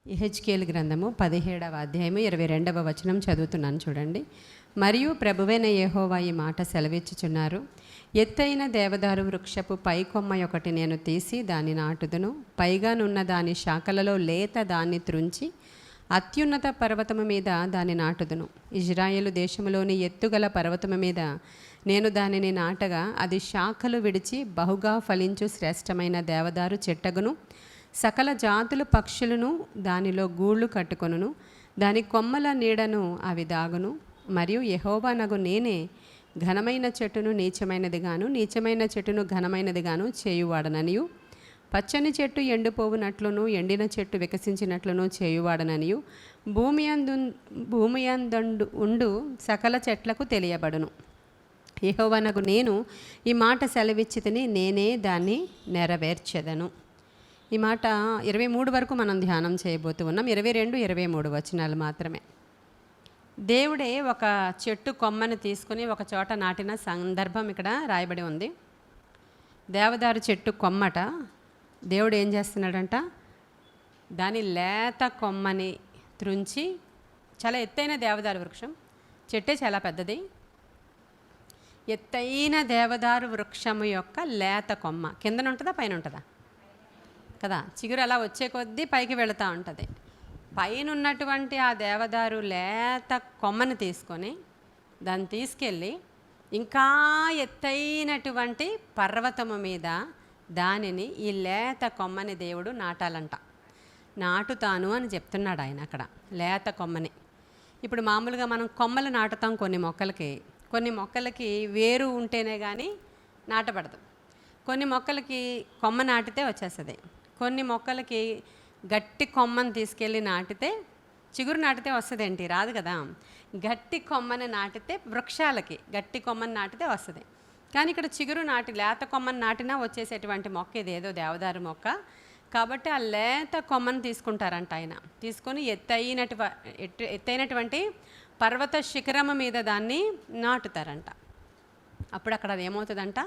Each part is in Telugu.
యెహెజ్కేలు గ్రంథము 17వ అధ్యాయము 22వ వచనం చదువుతున్నాను చూడండి. మరియు ప్రభువైన యెహోవా ఈ మాట సెలవిచ్చుచున్నారు. ఎత్తైన దేవదారు వృక్షపు పై కొమ్మ ఒకటి నేను తీసి దాన్ని నాటుదును, పైగానున్న దాని శాఖలలో లేత దాన్ని త్రుంచి అత్యున్నత పర్వతము మీద దాన్ని నాటుదును. ఇజ్రాయేలు దేశములోని ఎత్తుగల పర్వతము మీద నేను దానిని నాటగా అది శాఖలు విడిచి బహుగా ఫలించు శ్రేష్టమైన దేవదారు చెట్టగును. సకల జాతుల పక్షులను దానిలో గూళ్ళు కట్టుకొనును, దాని కొమ్మల నీడను అవి దాగును. మరియు యెహోవానగు నేనే ఘనమైన చెట్టును నీచమైనదిగాను, నీచమైన చెట్టును ఘనమైనదిగాను చేయువాడననియు, పచ్చని చెట్టు ఎండిపోవునట్లును ఎండిన చెట్టు వికసించినట్లును చేయువాడననియు భూమి అందండు ఉండు సకల చెట్లకు తెలియబడును. యెహోవానగు నేను ఈ మాట సెలవిచ్చితిని, నేనే దాన్ని నెరవేర్చెదను. ఈ మాట 23 వరకు మనం ధ్యానం చేయబోతూ ఉన్నాం. 22, 23 వచనాలు మాత్రమే. దేవుడే ఒక చెట్టు కొమ్మను తీసుకుని ఒక చోట నాటిన సందర్భం ఇక్కడ రాయబడి ఉంది. దేవదారు చెట్టు కొమ్మట దేవుడు ఏం చేస్తున్నాడంట, దాని లేత కొమ్మని త్రుంచి, చాలా ఎత్తైన దేవదారు వృక్షం, చెట్టే చాలా పెద్దది. ఎత్తైన దేవదారు వృక్షము యొక్క లేత కొమ్మ కిందన ఉంటుందా పైన ఉంటుందా కదా, చిగురు అలా వచ్చే కొద్దీ పైకి వెళుతూ ఉంటుంది. పైన ఉన్నటువంటి ఆ దేవదారు లేత కొమ్మని తీసుకొని దాన్ని తీసుకెళ్ళి ఇంకా ఎత్తైనటువంటి పర్వతము మీద దానిని ఈ లేత కొమ్మని దేవుడు నాటాలంట. నాటుతాను అని చెప్తున్నాడు ఆయన అక్కడ లేత కొమ్మని. ఇప్పుడు మామూలుగా మనం కొమ్మలు నాటుతాం కొన్ని మొక్కలకి వేరు ఉంటేనే కానీ నాటబడదు. కొన్ని మొక్కలకి కొమ్మ నాటితే వచ్చేస్తుంది. కొన్ని మొక్కలకి గట్టి కొమ్మని తీసుకెళ్ళి నాటితే, చిగురు నాటితే వస్తుందేంటి, రాదు కదా. గట్టి కొమ్మని నాటితే వృక్షాలకి గట్టి కొమ్మని నాటితే వస్తుంది. కానీ ఇక్కడ చిగురు నాటి లేత కొమ్మని నాటినా వచ్చేసేటువంటి మొక్క ఇదేదో దేవదారు మొక్క కాబట్టి ఆ లేత కొమ్మని తీసుకుంటారంట ఆయన. తీసుకొని ఎత్తైనటువంటి పర్వత శిఖరము మీద దాన్ని నాటుతారంట. అప్పుడు అక్కడ అది ఏమవుతుందంట,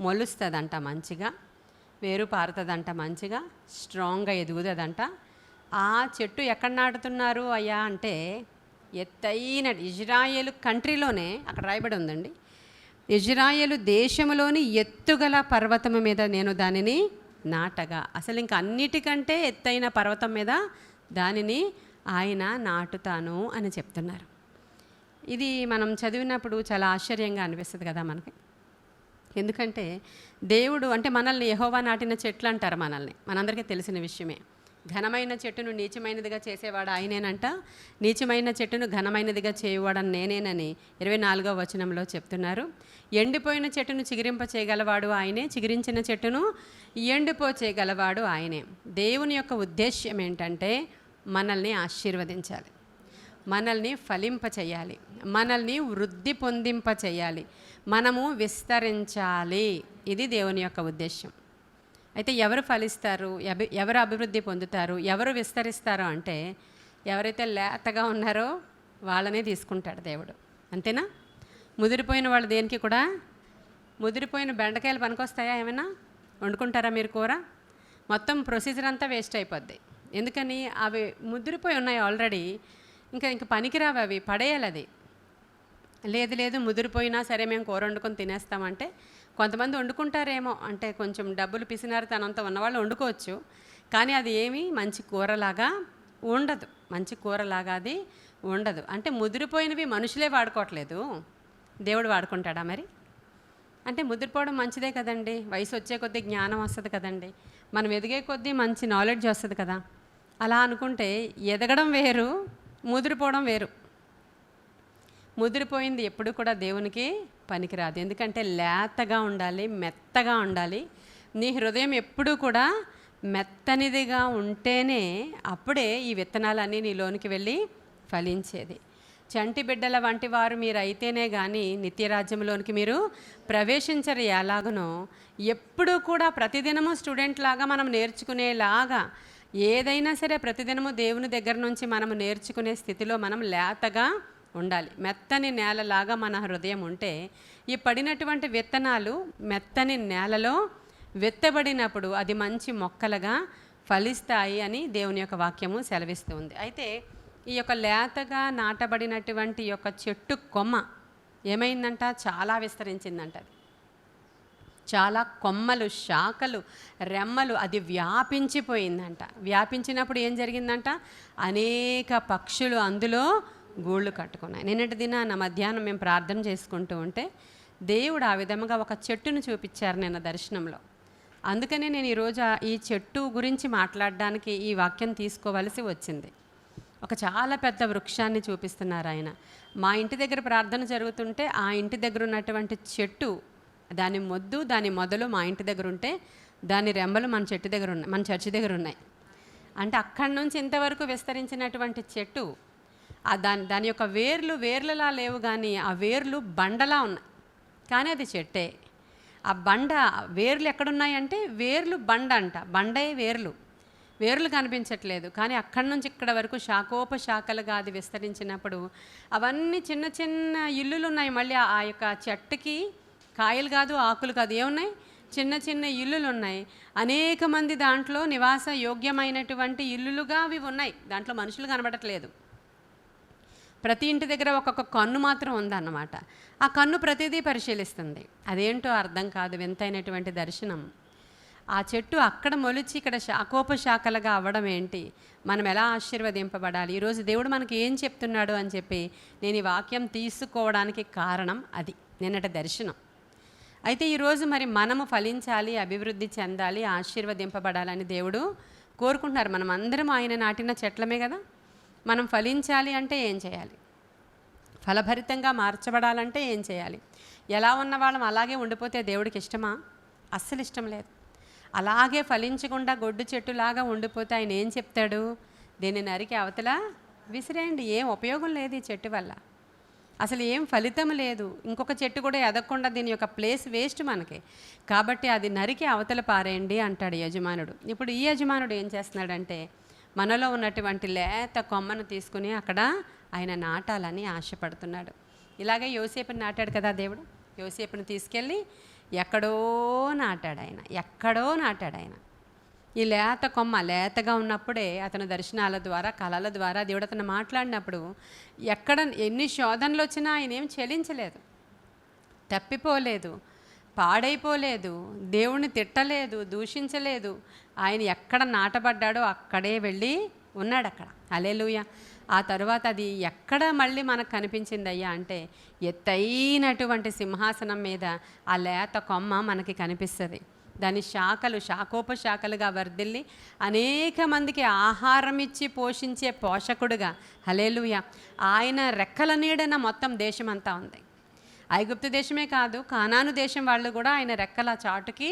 మొలుస్తుందంట, మంచిగా వేరు పారుతుందంట, మంచిగా స్ట్రాంగ్గా ఎదుగుతుందంట. ఆ చెట్టు ఎక్కడ నాటుతున్నారు అయ్యా అంటే, ఎత్తైన ఇజ్రాయేలు కంట్రీలోనే అక్కడ రాయబడి ఉందండి. ఇజ్రాయేలు దేశంలోని ఎత్తుగల పర్వతము మీద నేను దానిని నాటగా, అసలు ఇంకా అన్నిటికంటే ఎత్తైన పర్వతం మీద దానిని ఆయన నాటుతాను అని చెప్తున్నారు. ఇది మనం చదివినప్పుడు చాలా ఆశ్చర్యంగా అనిపిస్తుంది కదా మనకి. ఎందుకంటే దేవుడు అంటే మనల్ని యెహోవా నాటిన చెట్లు అంటారు. మనందరికీ తెలిసిన విషయమే. ఘనమైన చెట్టును నీచమైనదిగా చేసేవాడు ఆయనేనంట, నీచమైన చెట్టును ఘనమైనదిగా చేయువాడని నేనేనని 24వ వచనంలో చెప్తున్నారు. ఎండిపోయిన చెట్టును చిగురింప చేయగలవాడు ఆయనే, చిగురించిన చెట్టును ఎండిపో చేయగలవాడు ఆయనే. దేవుని యొక్క ఉద్దేశ్యం ఏంటంటే మనల్ని ఆశీర్వదించాలి, మనల్ని ఫలింప చేయాలి, మనల్ని వృద్ధి పొందింప చేయాలి, మనము విస్తరించాలి. ఇది దేవుని యొక్క ఉద్దేశం. అయితే ఎవరు ఫలిస్తారు, ఎవరు అభివృద్ధి పొందుతారు, ఎవరు విస్తరిస్తారో అంటే ఎవరైతే లేతగా ఉన్నారో వాళ్ళనే తీసుకుంటాడు దేవుడు. అంతేనా? ముదిరిపోయిన వాళ్ళు దేనికి కూడా, ముదిరిపోయిన బెండకాయలు పనికొస్తాయా? ఏమైనా వండుకుంటారా మీరు కూర? మొత్తం ప్రొసీజర్ అంతా వేస్ట్ అయిపోద్ది. ఎందుకని? అవి ముదిరిపోయి ఉన్నాయి ఆల్రెడీ, ఇంకా పనికిరావు, అవి పడేయాలి. అది లేదు ముదిరిపోయినా సరే మేము కూర వండుకొని తినేస్తామంటే కొంతమంది వండుకుంటారేమో, అంటే కొంచెం డబ్బులు పిసినారు తనంతా ఉన్నవాళ్ళు వండుకోవచ్చు. కానీ అది ఏమీ మంచి కూరలాగా ఉండదు, మంచి కూరలాగా అది ఉండదు. అంటే ముదిరిపోయినవి మనుషులే వాడుకోవట్లేదు, దేవుడు వాడుకుంటాడా మరి? అంటే ముదిరిపోవడం మంచిదే కదండి. వయసు వచ్చే కొద్దీ జ్ఞానం వస్తుంది కదండి, మనం ఎదిగే కొద్దీ మంచి నాలెడ్జ్ వస్తుంది కదా. అలా అనుకుంటే ఎదగడం వేరు, ముదిరిపోవడం వేరు. ముదిరిపోయింది ఎప్పుడు కూడా దేవునికి పనికిరాదు. ఎందుకంటే లేతగా ఉండాలి, మెత్తగా ఉండాలి. నీ హృదయం ఎప్పుడూ కూడా మెత్తనిదిగా ఉంటేనే అప్పుడే ఈ విత్తనాలన్నీ నీలోనికి వెళ్ళి ఫలించేది. చంటి బిడ్డల వంటి వారు మీరు అయితేనే కానీ నిత్యరాజ్యంలోనికి మీరు ప్రవేశించరు. ఎలాగనో ఎప్పుడూ కూడా ప్రతిదినము స్టూడెంట్ లాగా మనం నేర్చుకునేలాగా, ఏదైనా సరే ప్రతిదినము దేవుని దగ్గర నుంచి మనము నేర్చుకునే స్థితిలో మనం లేతగా ఉండాలి. మెత్తని నేలలాగా మన హృదయం ఉంటే ఈ పడినటువంటి విత్తనాలు మెత్తని నేలలో విత్తబడినప్పుడు అది మంచి మొక్కలుగా ఫలిస్తాయి అని దేవుని యొక్క వాక్యము సెలవిస్తూ ఉంది. అయితే ఈ యొక్క లేతగా నాటబడినటువంటి యొక్క చెట్టు కొమ్మ ఏమైందంట, చాలా విస్తరించిందంట. అది చాలా కొమ్మలు, శాఖలు, రెమ్మలు అది వ్యాపించిపోయిందంట. వ్యాపించినప్పుడు ఏం జరిగిందంట, అనేక పక్షులు అందులో గూళ్ళు కట్టుకున్నాయి. నిన్నటి దినాన మధ్యాహ్నం మేము ప్రార్థన చేసుకుంటూ ఉంటే దేవుడు ఆ విధంగా ఒక చెట్టును చూపించారు నిన్న దర్శనంలో. అందుకనే నేను ఈరోజు ఈ చెట్టు గురించి మాట్లాడడానికి ఈ వాక్యం తీసుకోవలసి వచ్చింది. ఒక చాలా పెద్ద వృక్షాన్ని చూపిస్తున్నారు ఆయన. మా ఇంటి దగ్గర ప్రార్థన జరుగుతుంటే ఆ ఇంటి దగ్గర ఉన్నటువంటి చెట్టు, దాని మొద్దు, దాని మొదలు మా ఇంటి దగ్గర ఉంటే దాని రెమ్మలు మన చెట్టు దగ్గర ఉన్నాయి, మన చర్చి దగ్గర ఉన్నాయి. అంటే అక్కడి నుంచి ఇంతవరకు విస్తరించినటువంటి చెట్టు, దాని యొక్క వేర్లలా లేవు, కానీ ఆ వేర్లు బండలా ఉన్నాయి, కానీ అది చెట్టే. ఆ బండ వేర్లు ఎక్కడున్నాయంటే వేర్లు బండ అంట, బండే వేర్లు కనిపించట్లేదు, కానీ అక్కడి నుంచి ఇక్కడ వరకు శాఖోపశాఖలుగా అది విస్తరించినప్పుడు అవన్నీ చిన్న చిన్న ఇల్లులు ఉన్నాయి. మళ్ళీ ఆ యొక్క చెట్టుకి కాయలు కాదు, ఆకులు కాదు, ఏమున్నాయి, చిన్న చిన్న ఇల్లులు ఉన్నాయి. అనేక మంది దాంట్లో నివాస యోగ్యమైనటువంటి ఇల్లులుగా అవి ఉన్నాయి. దాంట్లో మనుషులు కనబడట్లేదు. ప్రతి ఇంటి దగ్గర ఒక్కొక్క కన్ను మాత్రం ఉందన్నమాట. ఆ కన్ను ప్రతిదీ పరిశీలిస్తుంది. అదేంటో అర్థం కాదు, వింతైనటువంటి దర్శనం. ఆ చెట్టు అక్కడ మొలిచి ఇక్కడ శాఖోపశాఖలుగా అవ్వడం ఏంటి, మనం ఎలా ఆశీర్వదింపబడాలి, ఈరోజు దేవుడు మనకి ఏం చెప్తున్నాడు అని చెప్పి నేను ఈ వాక్యం తీసుకోవడానికి కారణం అది, నిన్నటి దర్శనం. అయితే ఈరోజు మరి మనము ఫలించాలి, అభివృద్ధి చెందాలి, ఆశీర్వదింపబడాలని దేవుడు కోరుకుంటున్నారు. మనం అందరం ఆయన నాటిన చెట్లమే కదా. మనం ఫలించాలి అంటే ఏం చేయాలి, ఫలభరితంగా మార్చబడాలంటే ఏం చేయాలి? ఎలా ఉన్న వాళ్ళం అలాగే ఉండిపోతే దేవుడికి ఇష్టమా? అస్సలు ఇష్టం లేదు. అలాగే ఫలించకుండా గొడ్డు చెట్టులాగా ఉండిపోతే ఆయన ఏం చెప్తాడు, దీన్ని నరికి అవతల విసిరేయండి, ఏం ఉపయోగం లేదు ఈ చెట్టు వల్ల, అసలు ఏం ఫలితం లేదు, ఇంకొక చెట్టు కూడా ఎదగకుండా దీని యొక్క ప్లేస్ వేస్ట్ మనకి, కాబట్టి అది నరికి అవతల పారేయండి అంటాడు యజమానుడు. ఇప్పుడు ఈ యజమానుడు ఏం చేస్తున్నాడంటే మనలో ఉన్నటువంటి లేత కొమ్మను తీసుకుని అక్కడ ఆయన నాటాలని ఆశపడుతున్నాడు. ఇలాగే యోసేపుని నాటాడు కదా దేవుడు. యోసేపుని తీసుకెళ్ళి ఎక్కడో నాటాడు ఆయన. ఈ లేత కొమ్మ లేతగా ఉన్నప్పుడే అతను దర్శనాల ద్వారా, కళల ద్వారా దేవుడు అతను మాట్లాడినప్పుడు ఎక్కడ ఎన్ని శోధనలు వచ్చినా ఆయన ఏం చెలించలేదు, తప్పిపోలేదు, పాడైపోలేదు, దేవుణ్ణి తిట్టలేదు, దూషించలేదు. ఆయన ఎక్కడ నాటబడ్డాడో అక్కడే వెళ్ళి ఉన్నాడు అక్కడ. హల్లెలూయా. ఆ తర్వాత అది ఎక్కడ మళ్ళీ మనకు కనిపించిందయ్యా అంటే ఎత్తైనటువంటి సింహాసనం మీద ఆ లేత కొమ్మ మనకి కనిపిస్తుంది. దాని శాఖోపశాఖలుగా వర్ధిల్లి అనేక మందికి ఆహారం ఇచ్చి పోషించే పోషకుడుగా, హల్లెలూయా, ఆయన రెక్కల నీడన మొత్తం దేశమంతా ఉంది. ఐగుప్తు దేశమే కాదు, కానాను దేశం వాళ్ళు కూడా ఆయన రెక్కల చాటుకి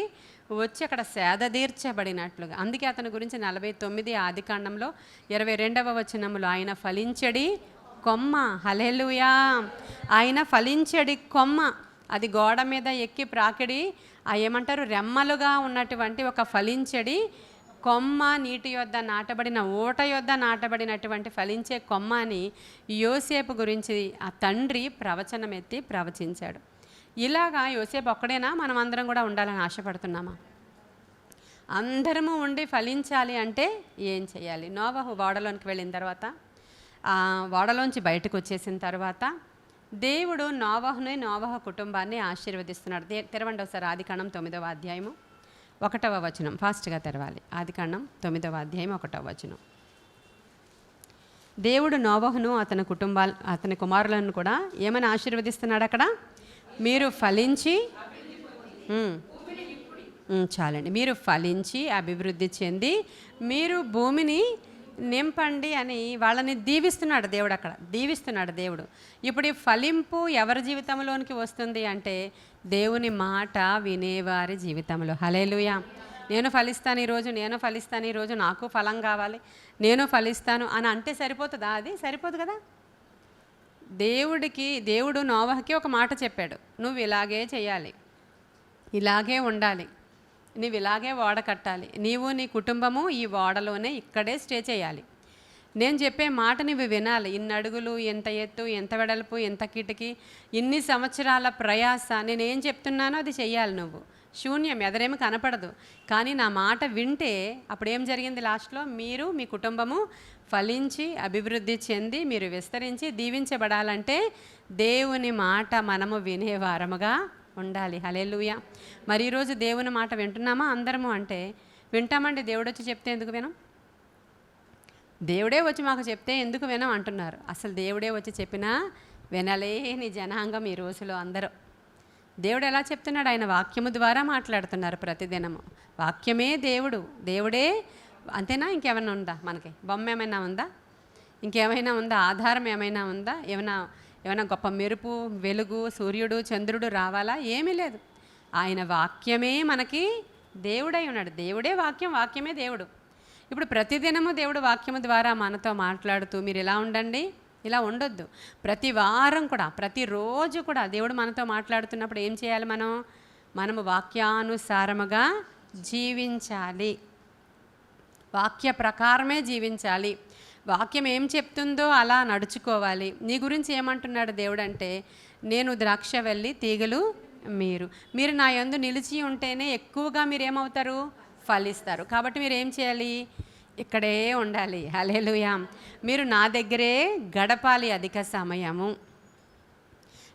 వచ్చి అక్కడ సేద తీర్చబడినట్లుగా. అందుకే అతని గురించి 49 ఆదికాండంలో 22వ వచనంలో ఆయన ఫలించడి కొమ్మ, హల్లెలూయా, ఆయన ఫలించడి కొమ్మ, అది గోడ మీద ఎక్కి ప్రాకిడి ఏమంటారు రెమ్మలుగా ఉన్నటువంటి ఒక ఫలించడి కొమ్మ, నీటి యొద్ద నాటబడిన ఊట యొద్ద నాటబడినటువంటి ఫలించే కొమ్మ అని యోసేపు గురించి ఆ తండ్రి ప్రవచనం ఎత్తి ప్రవచించాడు. ఇలాగా యోసేపు ఒక్కడేనా మనం అందరం కూడా ఉండాలని ఆశపడుతున్నామా? అందరము ఉండి ఫలించాలి అంటే ఏం చేయాలి? నోవహు ఓడలోనికి వెళ్ళిన తర్వాత, ఓడలోంచి బయటకు వచ్చేసిన తర్వాత దేవుడు నోవహు కుటుంబాన్ని ఆశీర్వదిస్తున్నాడు. తెరవండి ఒకసారి ఆదికాండం 9వ అధ్యాయము 1వ వచనం. ఫాస్ట్గా తెరవాలి. ఆదికాండం 9వ అధ్యాయం 1వ వచనం. దేవుడు నోవహును అతని కుమారులను కూడా ఏమని ఆశీర్వదిస్తున్నాడు అక్కడ? మీరు ఫలించి, చాలండి, మీరు ఫలించి అభివృద్ధి చెంది మీరు భూమిని నింపండి అని వాళ్ళని దీవిస్తున్నాడు దేవుడు. అక్కడ దీవిస్తున్నాడు దేవుడు. ఇప్పుడు ఈ ఫలింపు ఎవరి జీవితంలోనికి వస్తుంది అంటే దేవుని మాట వినేవారి జీవితంలో. హల్లెలూయా. నేను ఫలిస్తాను ఈరోజు, నాకు ఫలం కావాలి, నేను ఫలిస్తాను అని అంటే సరిపోతుందా? అది సరిపోదు కదా. దేవుడు నోవహుకి ఒక మాట చెప్పాడు, నువ్వు ఇలాగే చేయాలి, ఇలాగే ఉండాలి, నువ్వు ఇలాగే ఓడ కట్టాలి, నీవు నీ కుటుంబము ఈ ఓడలోనే ఇక్కడే స్టే చేయాలి, నేను చెప్పే మాట నువ్వు వినాలి. ఇన్ని అడుగులు, ఎంత ఎత్తు, ఎంత వెడల్పు, ఎంత కిటికీ, ఇన్ని సంవత్సరాల ప్రయాస, నేనేం చెప్తున్నానో అది చెయ్యాలి. శూన్యం, ఎదరేమి కనపడదు. కానీ నా మాట వింటే అప్పుడు ఏం జరిగింది లాస్ట్లో? మీరు మీ కుటుంబము ఫలించి అభివృద్ధి చెంది మీరు విస్తరించి దీవించబడాలంటే దేవుని మాట మనము వినేవారముగా ఉండాలి. హల్లెలూయా. మరి ఈరోజు దేవుని మాట వింటున్నామా అందరము అంటే? వింటామండి. దేవుడు వచ్చి చెప్తే ఎందుకు వినం? దేవుడే వచ్చి మాకు చెప్తే ఎందుకు వినం అంటున్నారు. అసలు దేవుడే వచ్చి చెప్పినా వినలేని జనాంగం ఈ రోజులో అందరూ. దేవుడు ఎలా చెప్తున్నాడు? ఆయన వాక్యము ద్వారా మాట్లాడుతున్నారు ప్రతిదినము. వాక్యమే దేవుడు, దేవుడే. అంతేనా? ఇంకేమైనా ఉందా? మనకి బొమ్మ ఏమైనా ఉందా? ఇంకేమైనా ఉందా? ఆధారం ఏమైనా ఉందా? ఏమైనా గొప్ప మెరుపు, వెలుగు, సూర్యుడు, చంద్రుడు రావాలా? ఏమీ లేదు. ఆయన వాక్యమే మనకి దేవుడై ఉన్నాడు. దేవుడే వాక్యం, వాక్యమే దేవుడు. ఇప్పుడు ప్రతిదినము దేవుడు వాక్యము ద్వారా మనతో మాట్లాడుతూ మీరు ఇలా ఉండండి, ఇలా ఉండొద్దు. ప్రతి వారం కూడా, ప్రతిరోజు కూడా దేవుడు మనతో మాట్లాడుతున్నప్పుడు ఏం చేయాలి? మనము వాక్యానుసారముగా జీవించాలి. వాక్య ప్రకారమే జీవించాలి. వాక్యం ఏం చెప్తుందో అలా నడుచుకోవాలి. నీ గురించి ఏమంటున్నాడు దేవుడు అంటే, నేను ద్రాక్షవల్లి, తీగలు మీరు నా యందు నిలిచి ఉంటేనే ఎక్కువగా మీరు ఏమవుతారు? ఫలిస్తారు. కాబట్టి మీరు ఏం చేయాలి? ఇక్కడే ఉండాలి. హల్లెలూయా. మీరు నా దగ్గరే గడపాలి అధిక సమయము.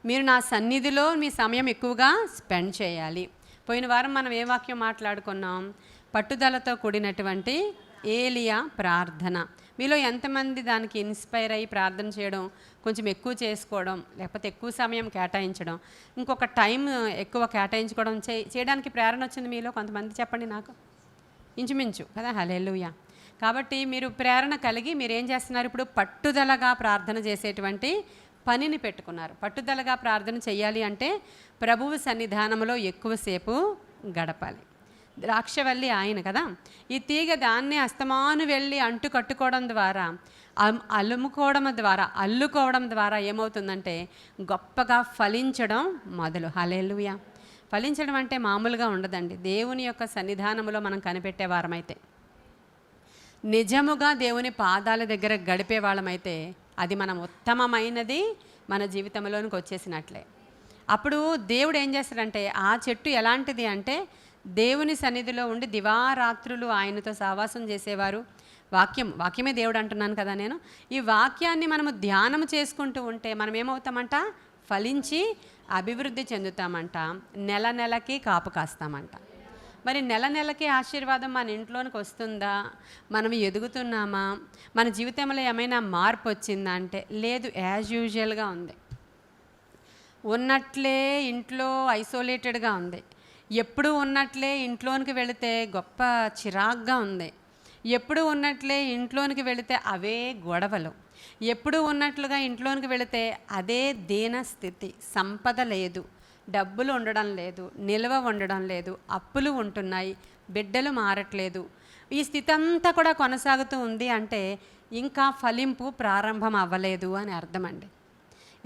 మీరు నా సన్నిధిలో మీ సమయం ఎక్కువగా స్పెండ్ చేయాలి. పోయిన వారం మనం ఏ వాక్యం మాట్లాడుకున్నాం? పట్టుదలతో కూడినటువంటి ఏలియా ప్రార్థన. మీలో ఎంతమంది దానికి ఇన్స్పైర్ అయ్యి ప్రార్థన చేయడం, కొంచెం ఎక్కువ చేసుకోవడం, లేకపోతే ఎక్కువ సమయం కేటాయించడం, ఇంకొక టైం ఎక్కువ కేటాయించుకోవడం చేయడానికి ప్రేరణ వచ్చింది మీలో కొంతమంది? చెప్పండి నాకు. ఇంచుమించు కదా. హల్లెలూయా. కాబట్టి మీరు ప్రేరణ కలిగి మీరు ఏం చేస్తున్నారు? ఇప్పుడు పట్టుదలగా ప్రార్థన చేసేటువంటి పనిని పెట్టుకున్నారు. పట్టుదలగా ప్రార్థన చేయాలి అంటే ప్రభువు సన్నిధానంలో ఎక్కువసేపు గడపాలి. ద్రాక్షవల్లి ఆయన కదా. ఈ తీగ దాన్ని అస్తమాను వెళ్ళి అంటు కట్టుకోవడం ద్వారా, అల్లుకోవడం ద్వారా ఏమవుతుందంటే గొప్పగా ఫలించడం మొదలు. హల్లెలూయా. ఫలించడం అంటే మామూలుగా ఉండదండి. దేవుని యొక్క సన్నిధానంలో మనం కనిపెట్టే వారమైతే, నిజముగా దేవుని పాదాల దగ్గర గడిపే వాళ్ళమైతే అది మనం ఉత్తమమైనది మన జీవితంలోనికి వచ్చేసినట్లే. అప్పుడు దేవుడు ఏం చేస్తాడంటే, ఆ చెట్టు ఎలాంటిది అంటే దేవుని సన్నిధిలో ఉండి దివారాత్రులు ఆయనతో సహవాసం చేసేవారు. వాక్యమే దేవుడు అంటున్నాను కదా నేను. ఈ వాక్యాన్ని మనము ధ్యానం చేసుకుంటూ ఉంటే మనం ఏమవుతామంట? ఫలించి అభివృద్ధి చెందుతామంట. నెలకి కాపు కాస్తామంట. మరి నెలకి ఆశీర్వాదం మన ఇంట్లోనికి వస్తుందా? మనం ఎదుగుతున్నామా? మన జీవితంలో ఏమైనా మార్పు వచ్చిందా అంటే లేదు, యాజ్ యూజువల్గా ఉంది. ఉన్నట్లే ఇంట్లో ఐసోలేటెడ్గా ఉంది. ఎప్పుడు ఉన్నట్లే ఇంట్లోనికి వెళితే గొప్ప చిరాగ్గా ఉంది. ఎప్పుడు ఉన్నట్లే ఇంట్లోనికి వెళితే అవే గొడవలు. ఎప్పుడు ఉన్నట్లుగా ఇంట్లోనికి వెళితే అదే దీన స్థితి. సంపద లేదు, డబ్బులు ఉండడం లేదు, నిల్వ ఉండడం లేదు, అప్పులు ఉంటున్నాయి, బిడ్డలు మారట్లేదు. ఈ స్థితి అంతా కూడా కొనసాగుతూ ఉంది అంటే ఇంకా ఫలింపు ప్రారంభం అవ్వలేదు అని అర్థం అండి.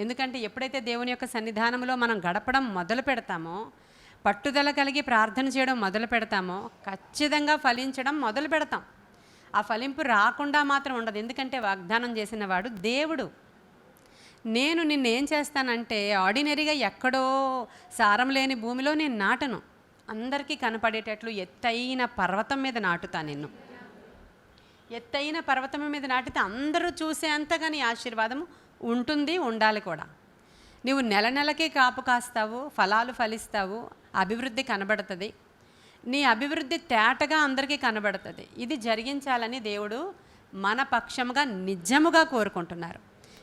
ఎందుకంటే ఎప్పుడైతే దేవుని యొక్క సన్నిధానంలో మనం గడపడం మొదలు పెడతామో, పట్టుదల కలిగి ప్రార్థన చేయడం మొదలు పెడతామో ఖచ్చితంగా ఫలించడం మొదలు పెడతాం. ఆ ఫలింపు రాకుండా మాత్రం ఉండదు. ఎందుకంటే వాగ్దానం చేసిన వాడు దేవుడు. నేను నిన్నేం చేస్తానంటే ఆర్డినరీగా ఎక్కడో సారం లేని భూమిలో నేను నాటను. అందరికీ కనపడేటట్లు ఎత్తైన పర్వతం మీద నాటుతా నిన్ను. ఎత్తైన పర్వతం మీద నాటితే అందరూ చూసేంతగా నీ ఆశీర్వాదం ఉంటుంది, ఉండాలి కూడా. నువ్వు నెలకి కాపు కాస్తావు, ఫలాలు ఫలిస్తావు, అభివృద్ధి కనబడుతుంది. నీ అభివృద్ధి తేటగా అందరికీ కనబడుతుంది. ఇది జరిగించాలని దేవుడు మన పక్షముగా నిజముగా కోరుకుంటున్నారు.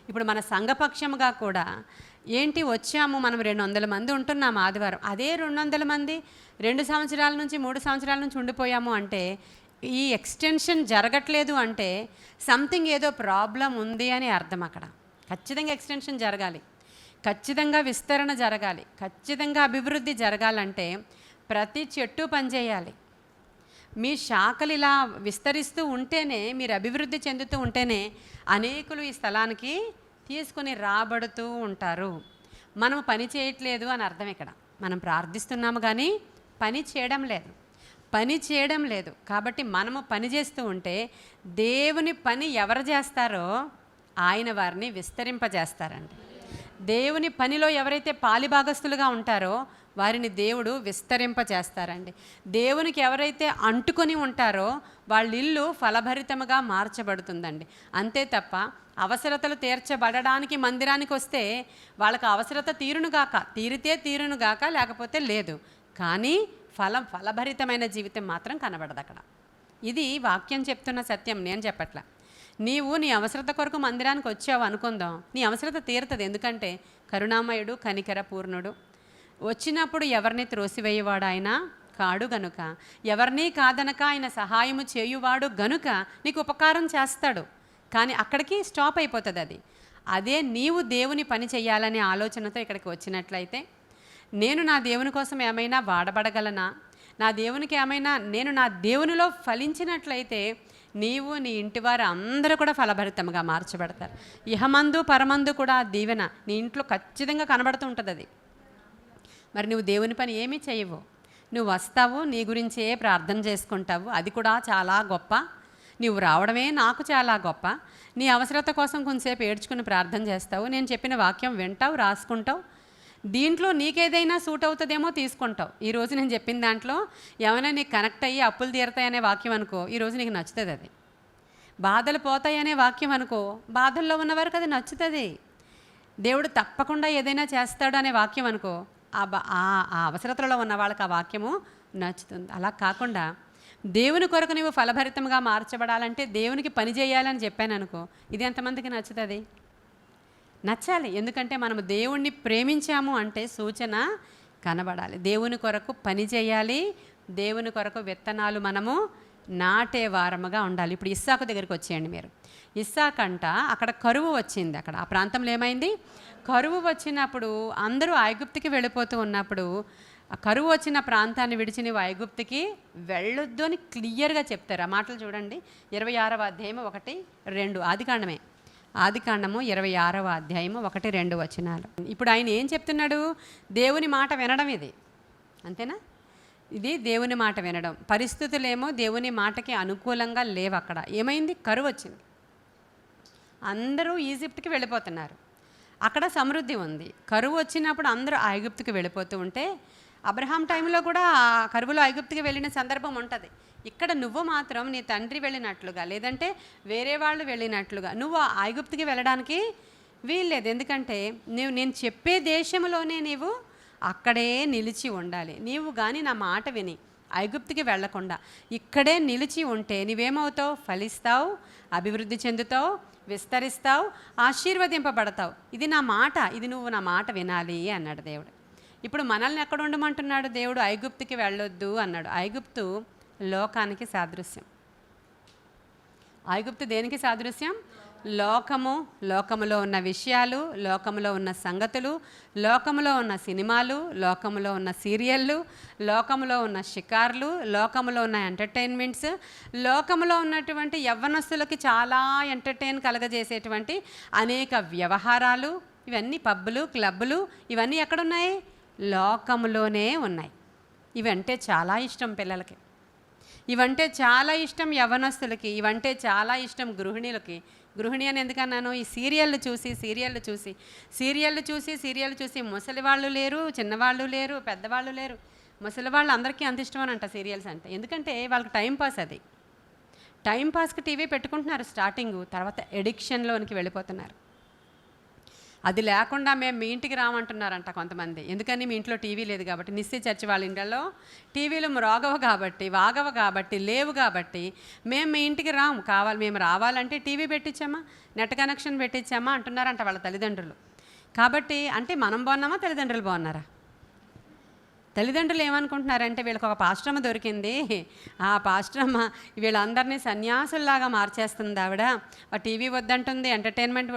ఇప్పుడు మన సంఘపక్షముగా కూడా ఏంటి వచ్చాము, మనం 200 మంది ఉంటున్నాము ఆదివారం. అదే 200 మంది 2 సంవత్సరాల నుంచి 3 సంవత్సరాల నుంచి ఉండిపోయాము అంటే ఈ ఎక్స్టెన్షన్ జరగట్లేదు అంటే సంథింగ్ ఏదో ప్రాబ్లం ఉంది అని అర్థం. అక్కడ ఖచ్చితంగా ఎక్స్టెన్షన్ జరగాలి, ఖచ్చితంగా విస్తరణ జరగాలి, ఖచ్చితంగా అభివృద్ధి జరగాలంటే ప్రతి చెట్టు పనిచేయాలి. మీ శాఖలు ఇలా విస్తరిస్తూ ఉంటేనే, మీరు అభివృద్ధి చెందుతూ ఉంటేనే అనేకులు ఈ స్థలానికి తీసుకుని రాబడుతూ ఉంటారు. మనం పని చేయట్లేదు అని అర్థం. ఇక్కడ మనం ప్రార్థిస్తున్నాము కానీ పని చేయడం లేదు. కాబట్టి మనము పని చేస్తూ ఉంటే దేవుని పని ఎవరు చేస్తారో ఆయన వారిని విస్తరింపజేస్తారండి. దేవుని పనిలో ఎవరైతే పాలిభాగస్తులుగా ఉంటారో వారిని దేవుడు విస్తరింపచేస్తారండి. దేవునికి ఎవరైతే అంటుకొని ఉంటారో వాళ్ళ ఇల్లు ఫలభరితముగా మార్చబడుతుందండి. అంతే తప్ప అవసరతలు తీర్చబడడానికి మందిరానికి వస్తే వాళ్ళకి అవసరత తీరితే తీరునుగాక, లేకపోతే లేదు. కానీ ఫలభరితమైన జీవితం మాత్రం కనబడదు అక్కడ. ఇది వాక్యం చెప్తున్న సత్యం, నేను చెప్పట్లా. నీవు నీ అవసరత కొరకు మందిరానికి వచ్చావు అనుకుందాం, నీ అవసరత తీరుతుంది. ఎందుకంటే కరుణామయుడు, కనికర పూర్ణుడు. వచ్చినప్పుడు ఎవరిని త్రోసివేయవాడు ఆయన కాడు గనుక, ఎవరినీ కాదనక ఆయన సహాయము చేయువాడు గనుక నీకు ఉపకారం చేస్తాడు. కానీ అక్కడికి స్టాప్ అయిపోతుంది అది. అదే నీవు దేవుని పని చేయాలనే ఆలోచనతో ఇక్కడికి వచ్చినట్లయితే, నేను నా దేవుని కోసం ఏమైనా వాడబడగలనా, నా దేవునికి ఏమైనా నేను నా దేవునిలో ఫలించినట్లయితే నీవు నీ ఇంటివారు అందరూ కూడా ఫలభరితంగా మార్చబడతారు. ఇహమందు పరమందు కూడా దీవెన నీ ఇంట్లో ఖచ్చితంగా కనబడుతూ ఉంటుంది అది. మరి నువ్వు దేవుని పని ఏమీ చేయవు. నువ్వు వస్తావు, నీ గురించే ప్రార్థన చేసుకుంటావు, అది కూడా చాలా గొప్ప. నువ్వు రావడమే నాకు చాలా గొప్ప. నీ అవసరత కోసం కొంచెంసేపు ఏడ్చుకుని ప్రార్థన చేస్తావు, నేను చెప్పిన వాక్యం వింటావు, రాసుకుంటావు. దీంట్లో నీకేదైనా సూట్ అవుతుందేమో తీసుకుంటావు. ఈరోజు నేను చెప్పిన దాంట్లో ఏమైనా నీకు కనెక్ట్ అయ్యి అప్పులు తీరుతాయనే వాక్యం అనుకో, ఈరోజు నీకు నచ్చుతుంది అది. బాధలు పోతాయనే వాక్యం అనుకో, బాధల్లో ఉన్నవారికి అది నచ్చుతుంది. దేవుడు తప్పకుండా ఏదైనా చేస్తాడు అనే వాక్యం అనుకో, ఆ అవసరతలో ఉన్న వాళ్ళకి ఆ వాక్యము నచ్చుతుంది. అలా కాకుండా దేవుని కొరకు నువ్వు ఫలభరితంగా మార్చబడాలంటే దేవునికి పని చేయాలని చెప్పాను అనుకో, ఇది ఎంతమందికి నచ్చుతుంది? నచ్చాలి. ఎందుకంటే మనము దేవుణ్ణి ప్రేమించాము అంటే సూచన కనబడాలి. దేవుని కొరకు పని చేయాలి, దేవుని కొరకు విత్తనాలు మనము నాటే వారముగా ఉండాలి. ఇప్పుడు ఇస్సాకు దగ్గరికి వచ్చేయండి మీరు. ఇస్సాకు అంట అక్కడ కరువు వచ్చింది. అక్కడ ఆ ప్రాంతంలో ఏమైంది? కరువు వచ్చినప్పుడు అందరూ ఐగుప్తుకి వెళ్ళిపోతూ ఉన్నప్పుడు, ఆ కరువు వచ్చిన ప్రాంతాన్ని విడిచి నువ్వు ఐగుప్తుకి వెళ్ళొద్దు అని క్లియర్గా చెప్తారు. ఆ మాటలు చూడండి, 26వ అధ్యాయము 1-2 ఆదికాండమే. ఆదికాండము 26వ అధ్యాయము 1-2 వచనాలు. ఇప్పుడు ఆయన ఏం చెప్తున్నాడు? దేవుని మాట వినడం ఇది, అంతేనా? ఇది దేవుని మాట వినడం. పరిస్థితులేమో దేవుని మాటకి అనుకూలంగా లేవు. అక్కడ ఏమైంది? కరువు వచ్చింది. అందరూ ఈజిప్ట్కి వెళ్ళిపోతున్నారు. అక్కడ సమృద్ధి ఉంది. కరువు వచ్చినప్పుడు అందరూ ఐగుప్తుకి వెళ్ళిపోతూ ఉంటే, అబ్రహాం టైంలో కూడా ఆ కరువులో ఐగుప్తుకి వెళ్ళిన సందర్భం ఉంటుంది. ఇక్కడ నువ్వు మాత్రం నీ తండ్రి వెళ్ళినట్లుగా, లేదంటే వేరే వాళ్ళు వెళ్ళినట్లుగా నువ్వు ఐగుప్తుకి వెళ్ళడానికి వీల్లేదు. ఎందుకంటే నేను చెప్పే దేశంలోనే నీవు అక్కడే నిలిచి ఉండాలి. నీవు కానీ నా మాట విని ఐగుప్తుకి వెళ్లకుండా ఇక్కడే నిలిచి ఉంటే నీవేమవుతావు? ఫలిస్తావు, అభివృద్ధి చెందుతావు, విస్తరిస్తావు, ఆశీర్వదింపబడతావు. ఇది నా మాట, ఇది నువ్వు నా మాట వినాలి అన్నాడు దేవుడు. ఇప్పుడు మనల్ని ఎక్కడ ఉండమంటున్నాడు దేవుడు? ఐగుప్తుకి వెళ్ళొద్దు అన్నాడు. ఐగుప్తు లోకానికి సాదృశ్యం. ఐగుప్తు దేనికి సాదృశ్యం? లోకము, లోకములో ఉన్న విషయాలు, లోకములో ఉన్న సంగతులు, లోకములో ఉన్న సినిమాలు, లోకములో ఉన్న సీరియళ్ళు, లోకములో ఉన్న షికార్లు, లోకములో ఉన్న ఎంటర్టైన్మెంట్స్, లోకములో ఉన్నటువంటి యవ్వనస్తులకి చాలా ఎంటర్టైన్ కలగజేసేటువంటి అనేక వ్యవహారాలు, ఇవన్నీ పబ్బులు, క్లబ్బులు, ఇవన్నీ ఎక్కడున్నాయి? లోకములోనే ఉన్నాయి. ఇవంటే చాలా ఇష్టం పిల్లలకి, ఇవంటే చాలా ఇష్టం యవ్వనస్తులకి, ఇవంటే చాలా ఇష్టం గృహిణులకి. గృహిణి అని ఎందుకన్నాను? ఈ సీరియళ్ళు చూసి ముసలి వాళ్ళు లేరు, చిన్నవాళ్ళు లేరు, పెద్దవాళ్ళు లేరు. ముసలి వాళ్ళు అందరికీ అంత ఇష్టం అంట సీరియల్స్ అంటే. ఎందుకంటే వాళ్ళకి టైంపాస్. అది టైంపాస్కి టీవీ పెట్టుకుంటున్నారు స్టార్టింగ్, తర్వాత ఎడిక్షన్లోనికి వెళ్ళిపోతున్నారు. అది లేకుండా మేము మీ ఇంటికి రామంటున్నారంట కొంతమంది. ఎందుకని? మీ ఇంట్లో టీవీ లేదు కాబట్టి. నిశ్చయ చర్చి వాళ్ళ ఇంట్లో టీవీలు వాగవు కాబట్టి లేవు కాబట్టి మేము మీ ఇంటికి రాము. మేము రావాలంటే టీవీ పెట్టించామా, నెట్ కనెక్షన్ పెట్టించామా అంటున్నారంట వాళ్ళ తల్లిదండ్రులు. కాబట్టి అంటే మనం బాగున్నామా, తల్లిదండ్రులు బాగున్నారా? తల్లిదండ్రులు ఏమనుకుంటున్నారంటే వీళ్ళకి ఒక పాస్టమ్మ దొరికింది, ఆ పాస్టమ్మ వీళ్ళందరినీ సన్యాసుల్లాగా మార్చేస్తుంది. ఆవిడ టీవీ వద్దంటుంది, ఎంటర్టైన్మెంట్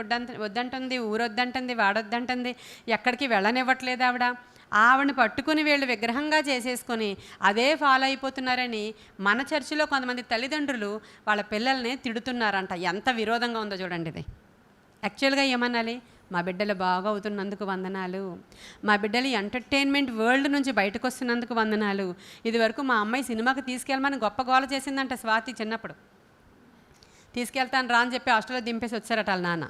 వద్దంటుంది, ఊరొద్దంటుంది, వాడొద్దంటుంది, ఎక్కడికి వెళ్ళనివ్వట్లేదు ఆవిడని పట్టుకుని వీళ్ళు విగ్రహంగా చేసేసుకొని అదే ఫాలో అయిపోతున్నారని మన చర్చిలో కొంతమంది తల్లిదండ్రులు వాళ్ళ పిల్లల్ని తిడుతున్నారంట. ఎంత విరోధంగా ఉందో చూడండి ఇది. యాక్చువల్గా ఏమనాలి? మా బిడ్డలు బాగా అవుతున్నందుకు వందనాలు, మా బిడ్డలు ఎంటర్టైన్మెంట్ వరల్డ్ నుంచి బయటకు వస్తున్నందుకు వందనాలు. ఇదివరకు మా అమ్మాయి సినిమాకి తీసుకెళ్ళమని గొప్ప గోల చేసిందంట స్వాతి. చిన్నప్పుడు తీసుకెళ్తాను రా అని చెప్పి హాస్టల్లో దింపేసి వచ్చారట వాళ్ళ నాన్న.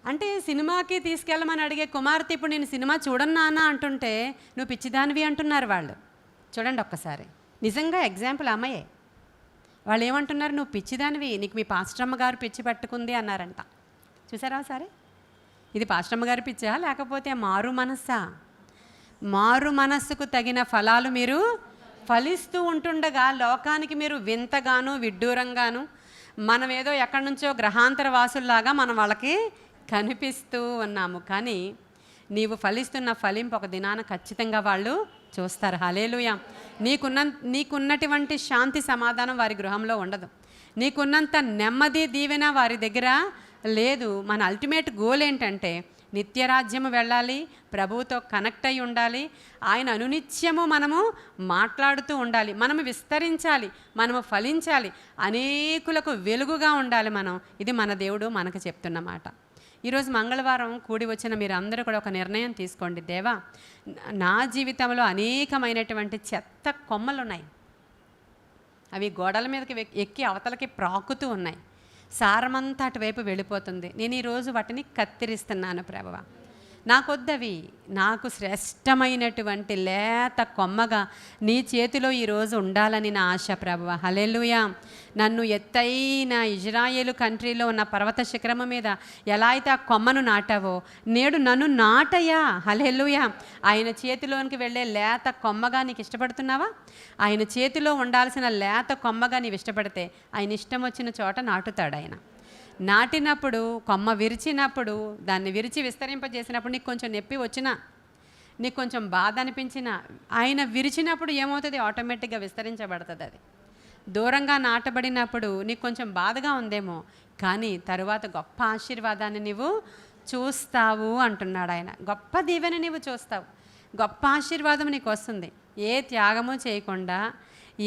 అంటే సినిమాకి తీసుకెళ్ళమని అడిగే కుమార్తె ఇప్పుడు నేను సినిమా చూడను నాన్న అంటుంటే నువ్వు పిచ్చిదానివి అంటున్నారు వాళ్ళు. చూడండి ఒక్కసారి, నిజంగా ఎగ్జాంపుల్ అమ్మయే. వాళ్ళు ఏమంటున్నారు, నువ్వు పిచ్చిదానివి, నీకు మీ పాస్టమ్మ గారు పిచ్చి పట్టుకుంది అన్నారంట. చూసారా సరే, ఇది పాస్టమ్మ గారి పిచ్చా లేకపోతే మారు మనస్సా? మారు మనస్సుకు తగిన ఫలాలు మీరు ఫలిస్తూ ఉంటుండగా లోకానికి మీరు వింతగాను విడ్డూరంగాను మనం ఏదో ఎక్కడి నుంచో గ్రహాంతర వాసుల్లాగా మనం వాళ్ళకి కనిపిస్తూ ఉన్నాము. కానీ నీవు ఫలిస్తున్న ఫలింపు ఒక దినాన ఖచ్చితంగా వాళ్ళు చూస్తారు. హల్లెలూయా. నీకున్నటువంటి శాంతి సమాధానం వారి గృహంలో ఉండదు. నీకున్నంత నెమ్మది దీవెన వారి దగ్గర లేదు. మన అల్టిమేట్ గోల్ ఏంటంటే నిత్యరాజ్యము వెళ్ళాలి, ప్రభువుతో కనెక్ట్ అయి ఉండాలి, ఆయన అనునిత్యము మనము మాట్లాడుతూ ఉండాలి, మనము విస్తరించాలి, మనము ఫలించాలి, అనేకులకు వెలుగుగా ఉండాలి మనం. ఇది మన దేవుడు మనకు చెప్తున్నమాట. ఈరోజు మంగళవారం కూడి వచ్చిన మీరు అందరూ కూడా ఒక నిర్ణయం తీసుకోండి. దేవా, నా జీవితంలో అనేకమైనటువంటి చెత్త కొమ్మలు ఉన్నాయి, అవి గోడల మీదకి ఎక్కి అవతలకి ప్రాకుతూ ఉన్నాయి, సారమంతా అటువైపు వెళ్ళిపోతుంది. నేను ఈరోజు వాటిని కత్తిరిస్తున్నాను ప్రభువా. నాకొద్దవి, నాకు శ్రేష్టమైనటువంటి లేత కొమ్మగా నీ చేతిలో ఈరోజు ఉండాలని నా ఆశ ప్రభువా. హల్లెలూయా. నన్ను ఎత్తైన ఇజ్రాయేలు కంట్రీలో ఉన్న పర్వత శిఖరము మీద ఎలా అయితే ఆ కొమ్మను నాటావో నేడు నన్ను నాటయ్యా. హల్లెలూయా. ఆయన చేతిలోనికి వెళ్ళే లేత కొమ్మగా నీకు ఇష్టపడుతున్నావా? ఆయన చేతిలో ఉండాల్సిన లేత కొమ్మగా నీవు ఇష్టపడితే ఆయన ఇష్టం వచ్చిన చోట నాటుతాడు. ఆయన నాటినప్పుడు, కొమ్మ విరిచినప్పుడు, దాన్ని విరిచి విస్తరింపజేసినప్పుడు నీకు కొంచెం నొప్పి వచ్చినా, నీకు కొంచెం బాధ అనిపించినా, ఆయన విరిచినప్పుడు ఏమవుతుంది, ఆటోమేటిక్గా విస్తరించబడుతుంది. అది దూరంగా నాటబడినప్పుడు నీకు కొంచెం బాధగా ఉందేమో, కానీ తరువాత గొప్ప ఆశీర్వాదాన్ని నీవు చూస్తావు అంటున్నాడు ఆయన. గొప్ప దీవెన నీవు చూస్తావు, గొప్ప ఆశీర్వాదం నీకు వస్తుంది. ఏ త్యాగము చేయకుండా,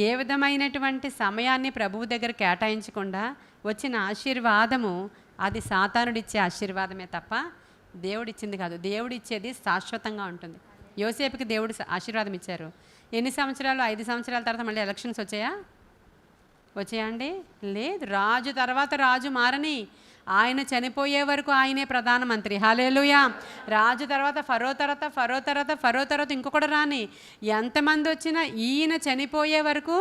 ఏ విధమైనటువంటి సమయాన్ని ప్రభువు దగ్గర కేటాయించకుండా వచ్చిన ఆశీర్వాదము అది సాతానుడిచ్చే ఆశీర్వాదమే తప్ప దేవుడిచ్చింది కాదు. దేవుడిచ్చేది శాశ్వతంగా ఉంటుంది. యోసేపుకి దేవుడు ఆశీర్వాదం ఇచ్చారు. ఎన్ని సంవత్సరాలు? 5 సంవత్సరాల తర్వాత మళ్ళీ ఎలక్షన్స్ వచ్చాయా అండి? లేదు. రాజు తర్వాత రాజు మారని, ఆయన చనిపోయే వరకు ఆయనే ప్రధానమంత్రి. హల్లెలూయా. రాజు తర్వాత ఫరో తర్వాత ఇంకొకటి రాని, ఎంతమంది వచ్చినా ఈయన చనిపోయే వరకు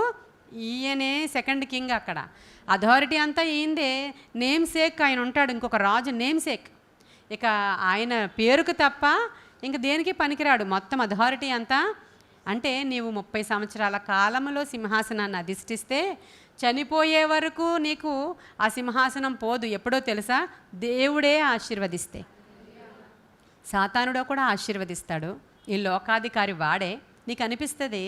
ఈయనే సెకండ్ కింగ్. అక్కడ అథారిటీ అంతా ఈయందే. నేమ్ సేక్ ఆయన ఉంటాడు, ఇంకొక రాజు నేమ్ సేక్. ఇక ఆయన పేరుకు తప్ప ఇంక దేనికి పనికిరాడు. మొత్తం అథారిటీ అంతా. అంటే నీవు 30 సంవత్సరాల కాలంలో సింహాసనాన్ని అధిష్ఠిస్తే చనిపోయే వరకు నీకు ఆ సింహాసనం పోదు. ఎప్పుడో తెలుసా? దేవుడే ఆశీర్వదిస్తే. సాతానుడో కూడా ఆశీర్వదిస్తాడు. ఈ లోకాధికారి వాడే. నీకు అనిపిస్తుంది,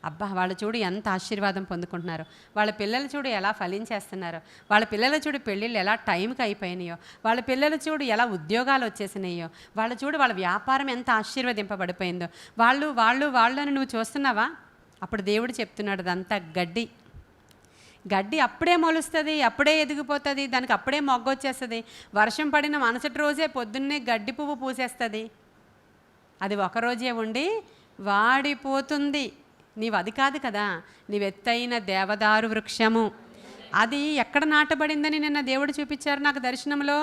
అబ్బా వాళ్ళు చూడు ఎంత ఆశీర్వాదం పొందుకుంటున్నారు, వాళ్ళ పిల్లలు చూడు ఎలా ఫలించేస్తున్నారు, వాళ్ళ పిల్లలు చూడు పెళ్ళిళ్ళు ఎలా టైంకి అయిపోయినాయో, వాళ్ళ పిల్లలు చూడు ఎలా ఉద్యోగాలు వచ్చేసినాయో, వాళ్ళ చూడు వాళ్ళ వ్యాపారం ఎంత ఆశీర్వదింపబడిపోయిందో, వాళ్ళు అని నువ్వు చూస్తున్నావా? అప్పుడు దేవుడు చెప్తున్నాడు, అదంతా గడ్డి అప్పుడే మొలుస్తుంది, అప్పుడే ఎదిగిపోతుంది, దానికి అప్పుడే మొగ్గొచ్చేస్తుంది. వర్షం పడిన మరుసటి రోజే పొద్దున్నే గడ్డి పువ్వు పూసేస్తుంది. అది ఒకరోజే ఉండి వాడిపోతుంది. నీవు అది కాదు కదా, నీవెత్తైన దేవదారు వృక్షము. అది ఎక్కడ నాటబడిందని నిన్న దేవుడు చూపించారు నాకు దర్శనంలో.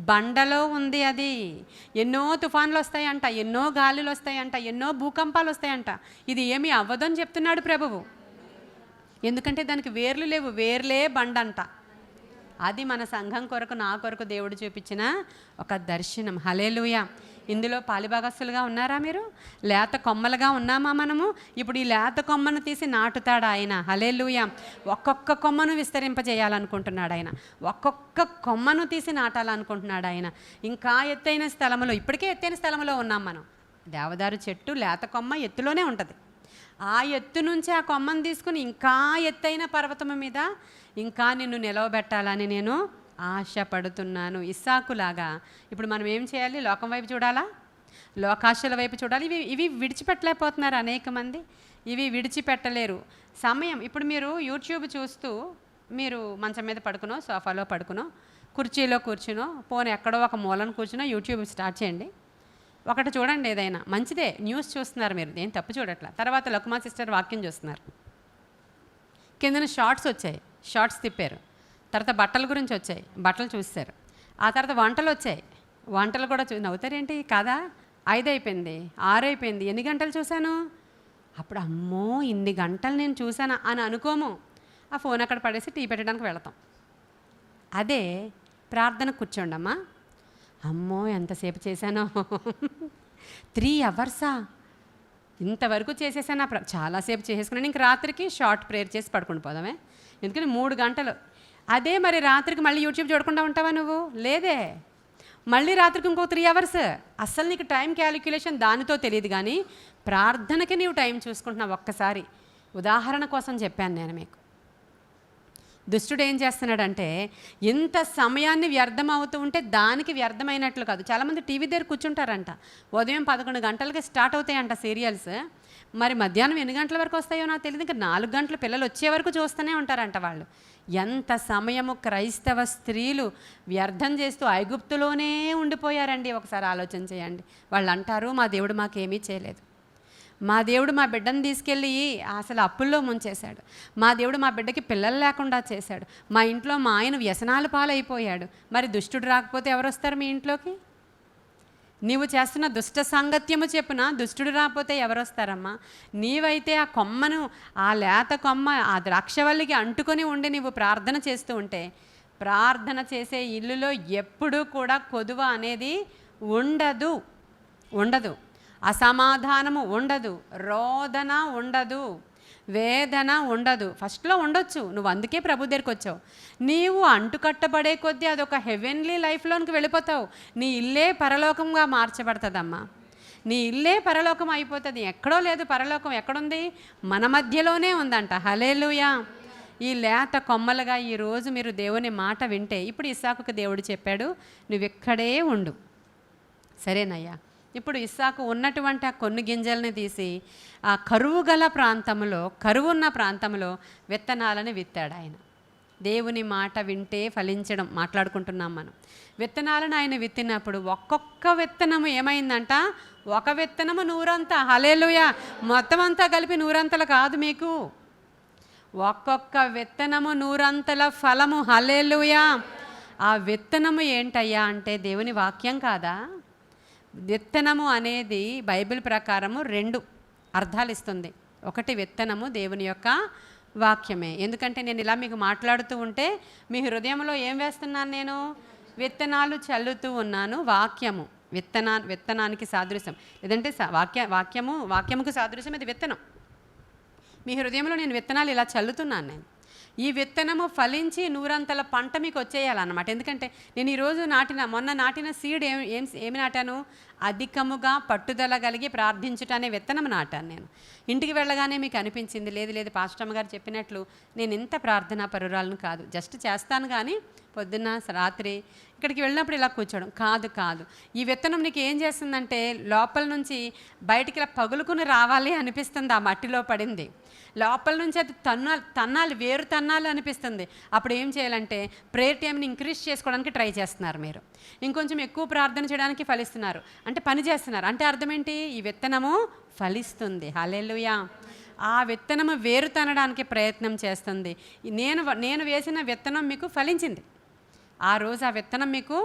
బండలో ఉంది. అది ఎన్నో తుఫాన్లు వస్తాయంట, ఎన్నో గాలులు వస్తాయంట, ఎన్నో భూకంపాలు వస్తాయంట. ఇది ఏమీ అవ్వదని చెప్తున్నాడు ప్రభువు. ఎందుకంటే దానికి వేర్లు లేవు, వేర్లే బండంట. అది మన సంఘం కొరకు, నా కొరకు దేవుడు చూపించిన ఒక దర్శనం. హల్లెలూయా. ఇందులో పాలిభాగస్తులుగా ఉన్నారా మీరు? లేత కొమ్మలుగా ఉన్నామా మనము? ఇప్పుడు ఈ లేత కొమ్మను తీసి నాటుతాడు ఆయన. హల్లెలూయా. ఒక్కొక్క కొమ్మను విస్తరింపజేయాలనుకుంటున్నాడు ఆయన. ఒక్కొక్క కొమ్మను తీసి నాటాలనుకుంటున్నాడు ఆయన. ఇంకా ఎత్తైన స్థలంలో, ఇప్పటికే ఎత్తైన స్థలంలో ఉన్నాం మనం. దేవదారు చెట్టు లేత కొమ్మ ఎత్తులోనే ఉంటుంది. ఆ ఎత్తు నుంచి ఆ కొమ్మను తీసుకుని ఇంకా ఎత్తైన పర్వతము మీద ఇంకా నిన్ను నిలవబెట్టాలని నేను ఆశపడుతున్నాను. ఇస్సాకులాగా ఇప్పుడు మనం ఏం చేయాలి? లోకం వైపు చూడాలా? లోకాశల వైపు చూడాలి. ఇవి విడిచిపెట్టలేకపోతున్నారు అనేక మంది. ఇవి విడిచిపెట్టలేరు. సమయం ఇప్పుడు మీరు యూట్యూబ్ చూస్తూ మీరు మంచం మీద పడుకునో, సోఫాలో పడుకునో, కుర్చీలో కూర్చునో, పోనీ ఎక్కడో ఒక మూలను కూర్చునో యూట్యూబ్ స్టార్ట్ చేయండి. ఒకటి చూడండి, ఏదైనా మంచిదే. న్యూస్ చూస్తున్నారు మీరు, ఏం తప్పు చూడట్లా. తర్వాత లకుమా సిస్టర్ వాక్యం చూస్తున్నారు. కిందన షార్ట్స్ వచ్చాయి, షార్ట్స్ తిప్పారు. తర్వాత బట్టల గురించి వచ్చాయి, బట్టలు చూస్తారు. ఆ తర్వాత వంటలు వచ్చాయి, వంటలు కూడా నవ్వుతారేంటి కాదా, 5 అయిపోయింది, 6 అయిపోయింది, ఎన్ని గంటలు చూశాను, అప్పుడు అమ్మో ఇన్ని గంటలు నేను చూశాను అని అనుకోము. ఆ ఫోన్ అక్కడ పడేసి టీ పెట్టడానికి వెళతాం. అదే ప్రార్థన కూర్చోండమ్మా, అమ్మో ఎంతసేపు చేశానో 3 అవర్సా, ఇంతవరకు చేసేసాను, చాలాసేపు చేసేసుకున్నాను. ఇంక రాత్రికి షార్ట్ ప్రేయర్ చేసి పడుకుని పోదామే, ఎందుకంటే 3 గంటలు. అదే మరి రాత్రికి మళ్ళీ యూట్యూబ్ చూడకుండా ఉంటావా నువ్వు? లేదే, మళ్ళీ రాత్రికి ఇంకో 3 అవర్స్. అస్సలు నీకు టైం క్యాలిక్యులేషన్ దానితో తెలియదు, కానీ ప్రార్థనకి నీవు టైం చూసుకుంటున్నావు. ఒక్కసారి ఉదాహరణ కోసం చెప్పాను నేను మీకు. దుష్టుడు ఏం చేస్తున్నాడంటే ఇంత సమయాన్ని వ్యర్థం అవుతూ ఉంటే దానికి వ్యర్థమైనట్లు కాదు. చాలామంది టీవీ దగ్గర కూర్చుంటారంట, ఉదయం 11 గంటలకి స్టార్ట్ అవుతాయంట సీరియల్స్. మరి మధ్యాహ్నం ఎన్ని గంటల వరకు వస్తాయో నాకు తెలియదు, ఇంకా 4 గంటలు పిల్లలు వచ్చే వరకు చూస్తూనే ఉంటారంట వాళ్ళు. ఎంత సమయము క్రైస్తవ స్త్రీలు వ్యర్థం చేస్తూ ఐగుప్తులోనే ఉండిపోయారండి. ఒకసారి ఆలోచన చేయండి. వాళ్ళు అంటారు మా దేవుడు మాకేమీ చేయలేదు, మా దేవుడు మా బిడ్డను తీసుకెళ్ళి అసలు అప్పుల్లో ముంచేశాడు, మా దేవుడు మా బిడ్డకి పిల్లలు లేకుండా చేశాడు, మా ఇంట్లో మా ఆయన వ్యసనాల పాలైపోయాడు. మరి దుష్టుడు రాకపోతే ఎవరు వస్తారు మీ ఇంట్లోకి? నీవు చేస్తున్న దుష్ట సాంగత్యము చెప్పున దుష్టుడు రాకపోతే ఎవరు వస్తారమ్మా? నీవైతే ఆ కొమ్మను, ఆ లేత కొమ్మ ఆ ద్రాక్షవల్లికి అంటుకొని ఉండి నీవు ప్రార్థన చేస్తూ ఉంటే, ప్రార్థన చేసే ఇల్లులో ఎప్పుడూ కూడా కొదువ అనేది ఉండదు, ఉండదు. అసమాధానము ఉండదు, రోదన ఉండదు, వేదన ఉండదు. ఫస్ట్లో ఉండొచ్చు, నువ్వు అందుకే ప్రభు దగ్గరికి వచ్చావు. నీవు అంటుకట్టబడే కొద్దీ అదొక హెవెన్లీ లైఫ్లోనికి వెళ్ళిపోతావు. నీ ఇల్లే పరలోకంగా మార్చబడుతుందమ్మా, నీ ఇల్లే పరలోకం అయిపోతుంది. ఎక్కడో లేదు పరలోకం, ఎక్కడుంది? మన మధ్యలోనే ఉందంట. హల్లెలూయా. ఈ లేత కొమ్మలుగా ఈరోజు మీరు దేవుని మాట వింటే, ఇప్పుడు ఇస్సాకుకు దేవుడు చెప్పాడు నువ్వెక్కడే ఉండు, సరేనయ్యా. ఇప్పుడు ఇస్సాకు ఉన్నటువంటి ఆ కొన్ని గింజల్ని తీసి ఆ కరువు గల ప్రాంతంలో, కరువు ఉన్న ప్రాంతంలో విత్తనాలను విత్తాడు ఆయన. దేవుని మాట వింటే ఫలించడం మాట్లాడుకుంటున్నాం మనం. విత్తనాలను ఆయన విత్తినప్పుడు ఒక్కొక్క విత్తనము ఏమైందంట? ఒక విత్తనము 100 హల్లెలూయా. మొత్తం అంతా కలిపి 100 కాదు మీకు, ఒక్కొక్క విత్తనము 100 ఫలము. హల్లెలూయా. ఆ విత్తనము ఏంటయ్యా అంటే దేవుని వాక్యం కాదా? విత్తనము అనేది బైబిల్ ప్రకారము 2 అర్థాలు ఇస్తుంది. ఒకటి విత్తనము దేవుని యొక్క వాక్యమే. ఎందుకంటే నేను ఇలా మీకు మాట్లాడుతూ ఉంటే మీ హృదయంలో ఏం వేస్తున్నాను? నేను విత్తనాలు చల్లుతూ ఉన్నాను. వాక్యము విత్తనానికి సాదృశ్యం, లేదంటే వాక్యముకు సాదృశ్యం ఇది విత్తనం. మీ హృదయంలో నేను విత్తనాలు ఇలా చల్లుతున్నాను. నేను ఈ విత్తనము ఫలించి 100 పంట మీకు వచ్చేయాలన్నమాట. ఎందుకంటే నేను ఈరోజు మొన్న నాటిన సీడ్ ఏమి నాటాను? అధికముగా పట్టుదల కలిగి ప్రార్థించుట అనే విత్తనం నాటాను నేను. ఇంటికి వెళ్ళగానే మీకు అనిపించింది లేదు పాస్టమ్మ గారు చెప్పినట్లు నేను ఇంత ప్రార్థనా పరురాలను కాదు, జస్ట్ చేస్తాను కానీ పొద్దున్న రాత్రి ఇక్కడికి వెళ్ళినప్పుడు ఇలా కూర్చోవడం కాదు. ఈ విత్తనం నీకు ఏం చేస్తుందంటే లోపల నుంచి బయటికి ఇలా పగులుకుని రావాలి అనిపిస్తుంది. ఆ మట్టిలో పడింది లోపల నుంచి అది తన్నాలి, వేరు తన్నాలి అనిపిస్తుంది. అప్పుడు ఏం చేయాలంటే ప్రేయర్ టైంని ఇంక్రీజ్ చేసుకోవడానికి ట్రై చేస్తున్నారు మీరు, ఇంకొంచెం ఎక్కువ ప్రార్థన చేయడానికి ఫలిస్తున్నారు, అంటే పని చేస్తున్నారు. అంటే అర్థం ఏంటి? ఈ విత్తనము ఫలిస్తుంది. హల్లెలూయా. ఆ విత్తనము వేరు తనడానికి ప్రయత్నం చేస్తుంది. నేను వేసిన విత్తనం మీకు ఫలించింది. ఆ రోజు ఆ విత్తనం మీకు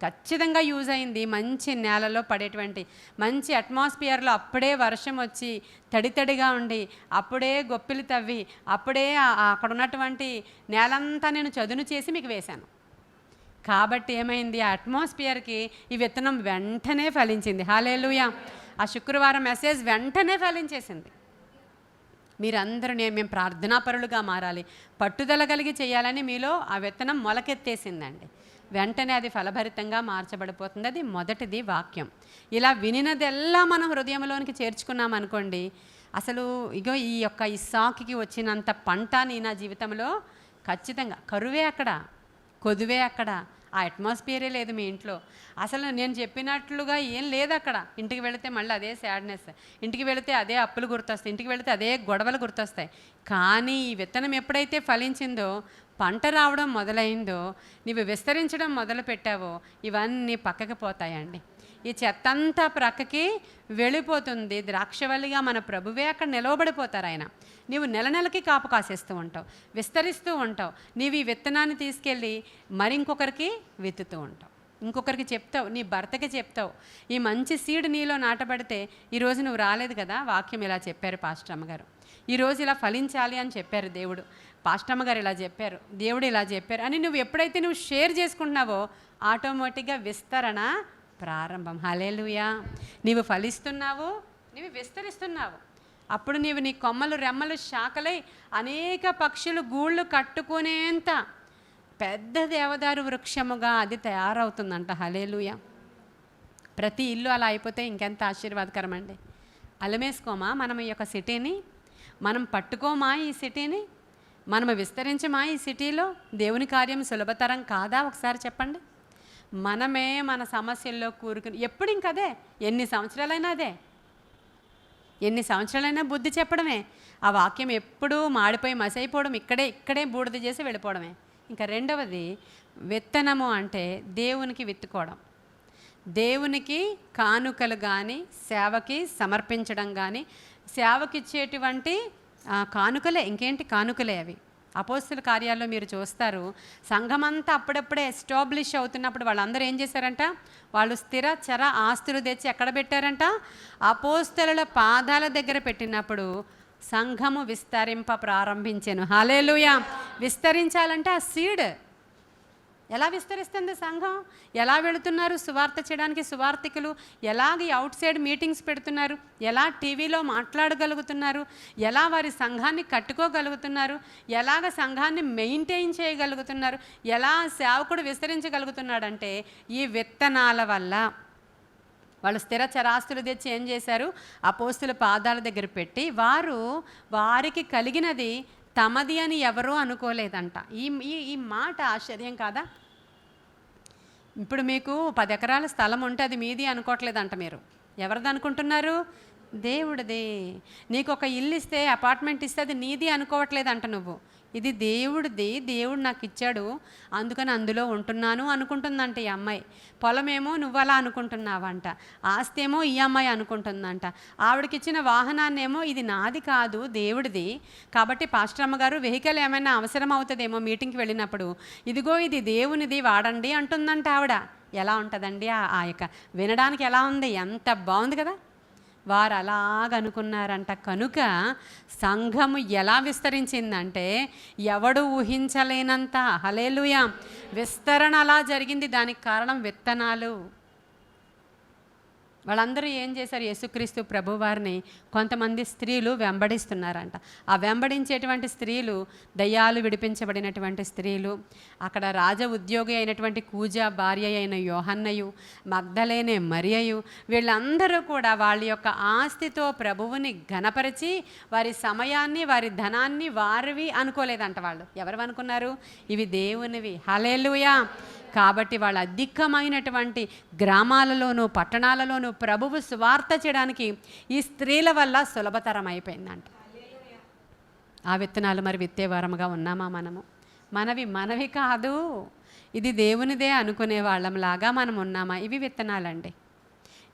ఖచ్చితంగా యూజ్ అయింది. మంచి నేలలో పడేటువంటి మంచి అట్మాస్ఫియర్లో అప్పుడే వర్షం వచ్చి తడిగా ఉండి, అప్పుడే గొప్పిలు తవ్వి, అప్పుడే అక్కడ ఉన్నటువంటి నేలంతా నేను చదును చేసి మీకు వేశాను. కాబట్టి ఏమైంది? ఆ అట్మాస్ఫియర్కి ఈ విత్తనం వెంటనే ఫలించింది. హల్లెలూయా. ఆ శుక్రవారం మెసేజ్ వెంటనే ఫలించేసింది. మీరందరూ మేము ప్రార్థనాపరులుగా మారాలి, పట్టుదల కలిగి చేయాలని మీలో ఆ విత్తనం మొలకెత్తేసిందండి. వెంటనే అది ఫలభరితంగా మార్చబడిపోతుంది. అది మొదటిది వాక్యం. ఇలా వినినదెల్లా మనం హృదయంలోనికి చేర్చుకున్నాం అనుకోండి, అసలు ఇగో ఈ యొక్క ఇస్సాకుకి వచ్చినంత పంట నా జీవితంలో ఖచ్చితంగా కరువే అక్కడ, కొదువే అక్కడ, ఆ అట్మాస్ఫియరే లేదు మీ ఇంట్లో. అసలు నేను చెప్పినట్లుగా ఏం లేదు అక్కడ. ఇంటికి వెళితే మళ్ళీ అదే సాడ్నెస్, ఇంటికి వెళితే అదే అప్పులు గుర్తొస్తాయి, ఇంటికి వెళితే అదే గొడవలు గుర్తొస్తాయి. కానీ ఈ విత్తనం ఎప్పుడైతే ఫలించిందో, పంట రావడం మొదలైందో, నీవు విస్తరించడం మొదలు పెట్టావో, ఇవన్నీ పక్కకి పోతాయండి. ఈ చెత్తంతా ప్రక్కకి వెళ్ళిపోతుంది. ద్రాక్షవల్లిగా మన ప్రభువే అక్కడ నిలవబడిపోతారు ఆయన. నీవు నెలకి కాపు కాసేస్తూ ఉంటావు, విస్తరిస్తూ ఉంటావు. నీవు ఈ విత్తనాన్ని తీసుకెళ్ళి మరింకొకరికి విత్తుతూ ఉంటావు. ఇంకొకరికి చెప్తావు, నీ భర్తకి చెప్తావు. ఈ మంచి సీడ్ నీలో నాటబడితే ఈరోజు నువ్వు రాలేదు కదా, వాక్యం ఇలా చెప్పారు పాస్టర్ అమ్మగారు, ఈరోజు ఇలా ఫలించాలి అని చెప్పారు దేవుడు, పాస్టర్ అమ్మగారు ఇలా చెప్పారు, దేవుడు ఇలా చెప్పారు అని నువ్వు ఎప్పుడైతే నువ్వు షేర్ చేసుకుంటున్నావో ఆటోమేటిక్గా విస్తరణ ప్రారంభం. హల్లెలూయా. నీవు ఫలిస్తున్నావు, నీవు విస్తరిస్తున్నావు. అప్పుడు నీవు నీ కొమ్మలు రెమ్మలు శాఖలై అనేక పక్షులు గూళ్ళు కట్టుకునేంత పెద్ద దేవదారు వృక్షముగా అది తయారవుతుందంట. హల్లెలూయా. ప్రతి ఇల్లు అలా అయిపోతే ఇంకెంత ఆశీర్వాదకరం అండి. అలమేసుకోమా మనం ఈ యొక్క సిటీని, మనం పట్టుకోమా ఈ సిటీని, మనం విస్తరించమా ఈ సిటీలో. దేవుని కార్యం సులభతరం కాదా ఒకసారి చెప్పండి. మనమే మన సమస్యల్లో కూరుకుని ఎప్పుడు ఇంకదే, ఎన్ని సంవత్సరాలైనా అదే, ఎన్ని సంవత్సరాలైనా బుద్ధి చెప్పడమే. ఆ వాక్యం ఎప్పుడూ మాడిపోయి మసైపోవడం, ఇక్కడే బూడిద చేసి వెళ్ళిపోవడమే. ఇంకా రెండవది విత్తనము అంటే దేవునికి విత్తుకోవడం, దేవునికి కానుకలు కానీ సేవకి సమర్పించడం కానీ, సేవకిచ్చేటువంటి కానుకలే, ఇంకేంటి కానుకలే అవి. అపోస్తుల కార్యాల్లో మీరు చూస్తారు, సంఘమంతా అప్పుడప్పుడే ఎస్టాబ్లిష్ అవుతున్నప్పుడు వాళ్ళందరూ ఏం చేశారంట, వాళ్ళు స్థిర చర ఆస్తులు తెచ్చి ఎక్కడ పెట్టారంట, అపోస్తలుల పాదాల దగ్గర పెట్టినప్పుడు సంఘము విస్తరింప ప్రారంభించెను. హల్లెలూయా. విస్తరించాలంటే ఆ సీడ్ ఎలా విస్తరిస్తుంది సంఘం, ఎలా వెళుతున్నారు సువార్త చేయడానికి సువార్థికులు, ఎలాగ అవుట్ సైడ్ మీటింగ్స్ పెడుతున్నారు, ఎలా టీవీలో మాట్లాడగలుగుతున్నారు, ఎలా వారి సంఘాన్ని కట్టుకోగలుగుతున్నారు, ఎలాగ సంఘాన్ని మెయింటైన్ చేయగలుగుతున్నారు, ఎలా సేవకుడు విస్తరించగలుగుతున్నాడంటే ఈ విత్తనాల వల్ల. వాళ్ళు స్థిర చరాస్తులు తెచ్చి ఏం చేశారు, అపోస్తుల పాదాల దగ్గర పెట్టి వారికి కలిగినది తమది అని ఎవరూ అనుకోలేదంట. ఈ మాట ఆశ్చర్యం కాదా. ఇప్పుడు మీకు 10 ఎకరాల స్థలం ఉంటే అది మీది అనుకోవట్లేదంట. మీరు ఎవరిది అనుకుంటున్నారు, దేవుడిది. నీకు ఒక ఇల్లు ఇస్తే, అపార్ట్మెంట్ ఇస్తే అది నీది అనుకోవట్లేదంట నువ్వు, ఇది దేవుడిది, దేవుడు నాకు ఇచ్చాడు అందుకని అందులో ఉంటున్నాను అనుకుంటుందంట ఈ అమ్మాయి. పొలమేమో నువ్వు అలా అనుకుంటున్నావంట, ఆస్తి ఏమో ఈ అమ్మాయి అనుకుంటుందంట, ఆవిడకిచ్చిన వాహనాన్నేమో ఇది నాది కాదు దేవుడిది, కాబట్టి పాస్టర్ అమ్మగారు వెహికల్ ఏమైనా అవసరం అవుతుందేమో మీటింగ్కి వెళ్ళినప్పుడు, ఇదిగో ఇది దేవునిది వాడండి అంటుందంట ఆవిడ. ఎలా ఉంటుందండి ఆ యొక్క వినడానికి ఎలా ఉంది, ఎంత బాగుంది కదా. వారు అలాగనుకున్నారంట. కనుక సంఘము ఎలా విస్తరించిందంటే ఎవడు ఊహించలేనంత. హల్లెలూయా. విస్తరణ అలా జరిగింది. దానికి కారణం విత్తనాలు. వాళ్ళందరూ ఏం చేశారు, యేసుక్రీస్తు ప్రభువారిని కొంతమంది స్త్రీలు వెంబడిస్తున్నారంట. ఆ వెంబడించేటువంటి స్త్రీలు దయ్యాలు విడిపించబడినటువంటి స్త్రీలు, అక్కడ రాజ ఉద్యోగి అయినటువంటి కూజా భార్య అయిన యోహన్నయు, మగ్దలేనే మరియయు, వీళ్ళందరూ కూడా వాళ్ళ యొక్క ఆస్తితో ప్రభువుని ఘనపరిచి వారి సమయాన్ని వారి ధనాన్ని వారివి అనుకోలేదంట. వాళ్ళు ఎవరు అనుకున్నారు, ఇవి దేవునివి. హల్లెలూయా. కాబట్టి వాళ్ళ అధికమైనటువంటి గ్రామాలలోనూ పట్టణాలలోనూ ప్రభువు సువార్త చేయడానికి ఈ స్త్రీల వల్ల సులభతరం అయిపోయిందంట. ఆ విత్తనాలు మరి విత్తేవారముగా ఉన్నామా మనము? మనవి కాదు, ఇది దేవునిదే అనుకునే వాళ్ళంలాగా మనం ఉన్నామా? ఇవి విత్తనాలండి.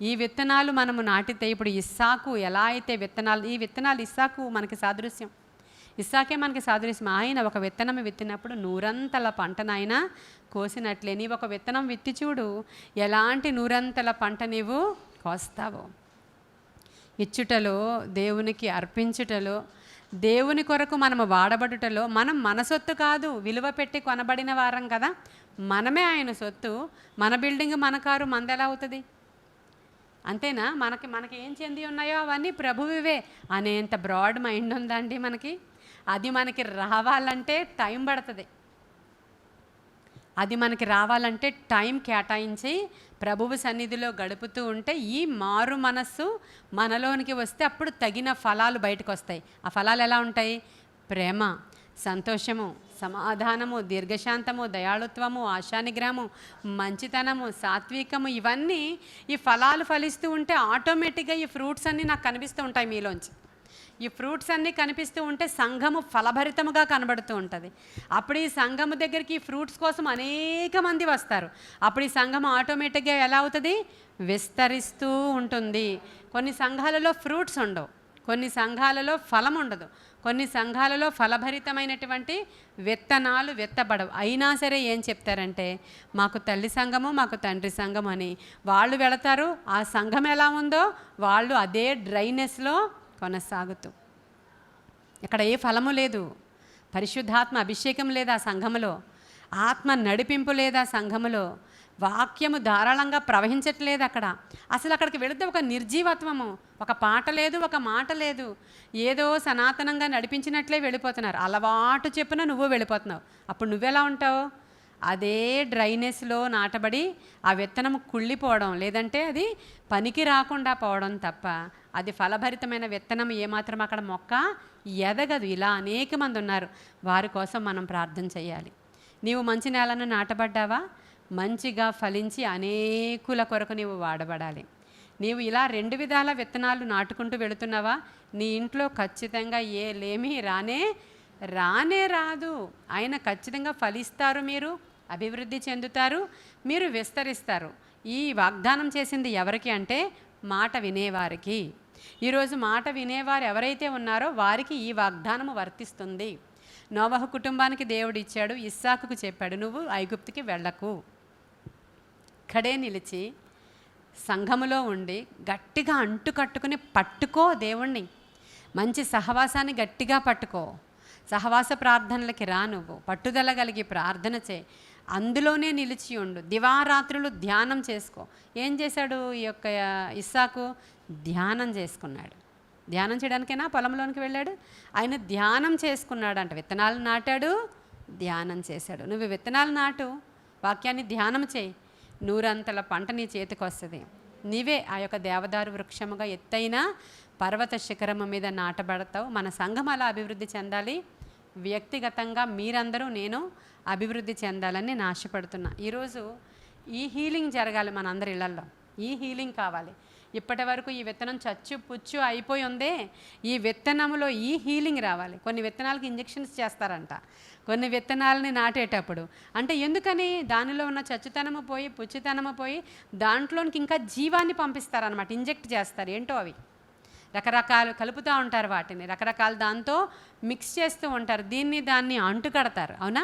ఈ విత్తనాలు మనము నాటితే, ఇప్పుడు ఇస్సాకు ఎలా అయితే ఈ విత్తనాలు ఇస్సాకు మనకి సాదృశ్యం. ఇస్సాకే మనకి సాదృశ్యం. ఆయన ఒక విత్తనం విత్తినప్పుడు 100 పంటనైనా కోసినట్లే నీవు ఒక విత్తనం విత్తి చూడు, ఎలాంటి 100 పంట నీవు కోస్తావో. ఇచ్చుటలో, దేవునికి అర్పించుటలో, దేవుని కొరకు మనము వాడబడుటలో, మనం మన సొత్తు కాదు, విలువ పెట్టి కొనబడిన వారం కదా, మనమే ఆయన సొత్తు. మన బిల్డింగ్ మన కారు మనదెలా అవుతుంది? అంతేనా? మనకి ఏం చెంది ఉన్నాయో అవన్నీ ప్రభువివే అనేంత బ్రాడ్ మైండ్ ఉందండి మనకి. అది మనకి రావాలంటే టైం పడుతుంది. అది మనకి రావాలంటే టైం కేటాయించి ప్రభువు సన్నిధిలో గడుపుతూ ఉంటే ఈ మారు మనస్సు మనలోనికి వస్తే అప్పుడు తగిన ఫలాలు బయటకు వస్తాయి. ఆ ఫలాలు ఎలా ఉంటాయి? ప్రేమ, సంతోషము, సమాధానము, దీర్ఘశాంతము, దయాళుత్వము, ఆశానిగ్రహము, మంచితనము, సాత్వికము, ఇవన్నీ ఈ ఫలాలు ఫలిస్తూ ఉంటే ఆటోమేటిక్గా ఈ ఫ్రూట్స్ అన్నీ నాకు కనిపిస్తూ ఉంటాయి మీలోంచి. ఈ ఫ్రూట్స్ అన్నీ కనిపిస్తూ ఉంటే సంఘము ఫలభరితముగా కనబడుతూ ఉంటుంది. అప్పుడు ఈ సంఘము దగ్గరికి ఈ ఫ్రూట్స్ కోసం అనేక మంది వస్తారు. అప్పుడు ఈ సంఘం ఆటోమేటిక్గా ఎలా అవుతుంది? విస్తరిస్తూ ఉంటుంది. కొన్ని సంఘాలలో ఫ్రూట్స్ ఉండవు, కొన్ని సంఘాలలో ఫలం ఉండదు, కొన్ని సంఘాలలో ఫలభరితమైనటువంటి విత్తనాలు విత్తబడవు. అయినా సరే ఏం చెప్తారంటే మాకు తల్లి సంఘము, మాకు తండ్రి సంఘం అని వాళ్ళు వెళతారు. ఆ సంఘం ఎలా ఉందో వాళ్ళు అదే డ్రైనెస్లో కొనసాగుతూ, ఇక్కడ ఏ ఫలము లేదు, పరిశుద్ధాత్మ అభిషేకం లేదు ఆ సంఘములో, ఆత్మ నడిపింపు లేదు ఆ సంఘములో, వాక్యము ధారాళంగా ప్రవహించట్లేదు అక్కడ. అసలు అక్కడికి వెళితే ఒక నిర్జీవత్వము, ఒక పాట లేదు, ఒక మాట లేదు, ఏదో సనాతనంగా నడిపించినట్లే వెళ్ళిపోతున్నారు. అలవాటు చెప్పున నువ్వు వెళ్ళిపోతున్నావు. అప్పుడు నువ్వెలా ఉంటావు? అదే డ్రైనెస్లో నాటబడి ఆ విత్తనం కుళ్ళిపోవడం, లేదంటే అది పనికి రాకుండా పోవడం తప్ప అది ఫలభరితమైన విత్తనం ఏమాత్రం అక్కడ మొక్క ఎదగదు. ఇలా అనేక మంది ఉన్నారు. వారి కోసం మనం ప్రార్థన చేయాలి. నీవు మంచి నేలను నాటబడ్డావా? మంచిగా ఫలించి అనేకుల కొరకు నీవు వాడబడాలి. నీవు ఇలా 2 విధాల విత్తనాలు నాటుకుంటూ వెళుతున్నావా? నీ ఇంట్లో ఖచ్చితంగా లేమి రానే రాదు. ఆయన ఖచ్చితంగా ఫలిస్తారు, మీరు అభివృద్ధి చెందుతారు, మీరు విస్తరిస్తారు. ఈ వాగ్దానం చేసింది ఎవరికి అంటే మాట వినేవారికి. ఈరోజు మాట వినేవారు ఎవరైతే ఉన్నారో వారికి ఈ వాగ్దానము వర్తిస్తుంది. నోవహు కుటుంబానికి దేవుడు ఇచ్చాడు. ఇస్సాకుకు చెప్పాడు, నువ్వు ఐగుప్తుకి వెళ్ళకు, ఇక్కడే నిలిచి సంఘములో ఉండి గట్టిగా అంటుకట్టుకుని పట్టుకో దేవుణ్ణి. మంచి సహవాసాన్ని గట్టిగా పట్టుకో. సహవాస ప్రార్థనలకి రా, నువ్వు పట్టుదల కలిగి ప్రార్థన చేయి, అందులోనే నిలిచి ఉండు, దివారాత్రులు ధ్యానం చేసుకో. ఏం చేశాడు ఈ యొక్క ఇస్సాకు? ధ్యానం చేసుకున్నాడు. ధ్యానం చేయడానికైనా పొలంలోనికి వెళ్ళాడు. ఆయన ధ్యానం చేసుకున్నాడు అంట. విత్తనాలు నాటాడు, ధ్యానం చేశాడు. నువ్వు విత్తనాలు నాటు, వాక్యాన్ని ధ్యానం చేయి, 100 అంతల పంట నీ చేతికి వస్తుంది. నీవే ఆ యొక్క దేవదారు వృక్షముగా ఎత్తైన పర్వత శిఖరము మీద నాటబడతావు. మన సంఘం అలా అభివృద్ధి చెందాలి. వ్యక్తిగతంగా మీరందరూ నేను అభివృద్ధి చెందాలని నేను ఆశపడుతున్నా. ఈరోజు ఈ హీలింగ్ జరగాలి మనందరి ఇళ్లల్లో. ఈ హీలింగ్ కావాలి. ఇప్పటి వరకు ఈ విత్తనం చచ్చు పుచ్చు అయిపోయి ఉందే, ఈ విత్తనంలో ఈ హీలింగ్ రావాలి. కొన్ని విత్తనాలకి ఇంజెక్షన్స్ చేస్తారంట, కొన్ని విత్తనాలని నాటేటప్పుడు. అంటే ఎందుకని? దానిలో ఉన్న చచ్చుతనము పోయి, పుచ్చుతనము పోయి, దాంట్లోనికి ఇంకా జీవాన్ని పంపిస్తారనమాట, ఇంజెక్ట్ చేస్తారు. ఏంటో అవి రకరకాలు కలుపుతూ ఉంటారు, వాటిని రకరకాల దాంతో మిక్స్ చేస్తూ ఉంటారు. దాన్ని అంటుకడతారు. అవునా?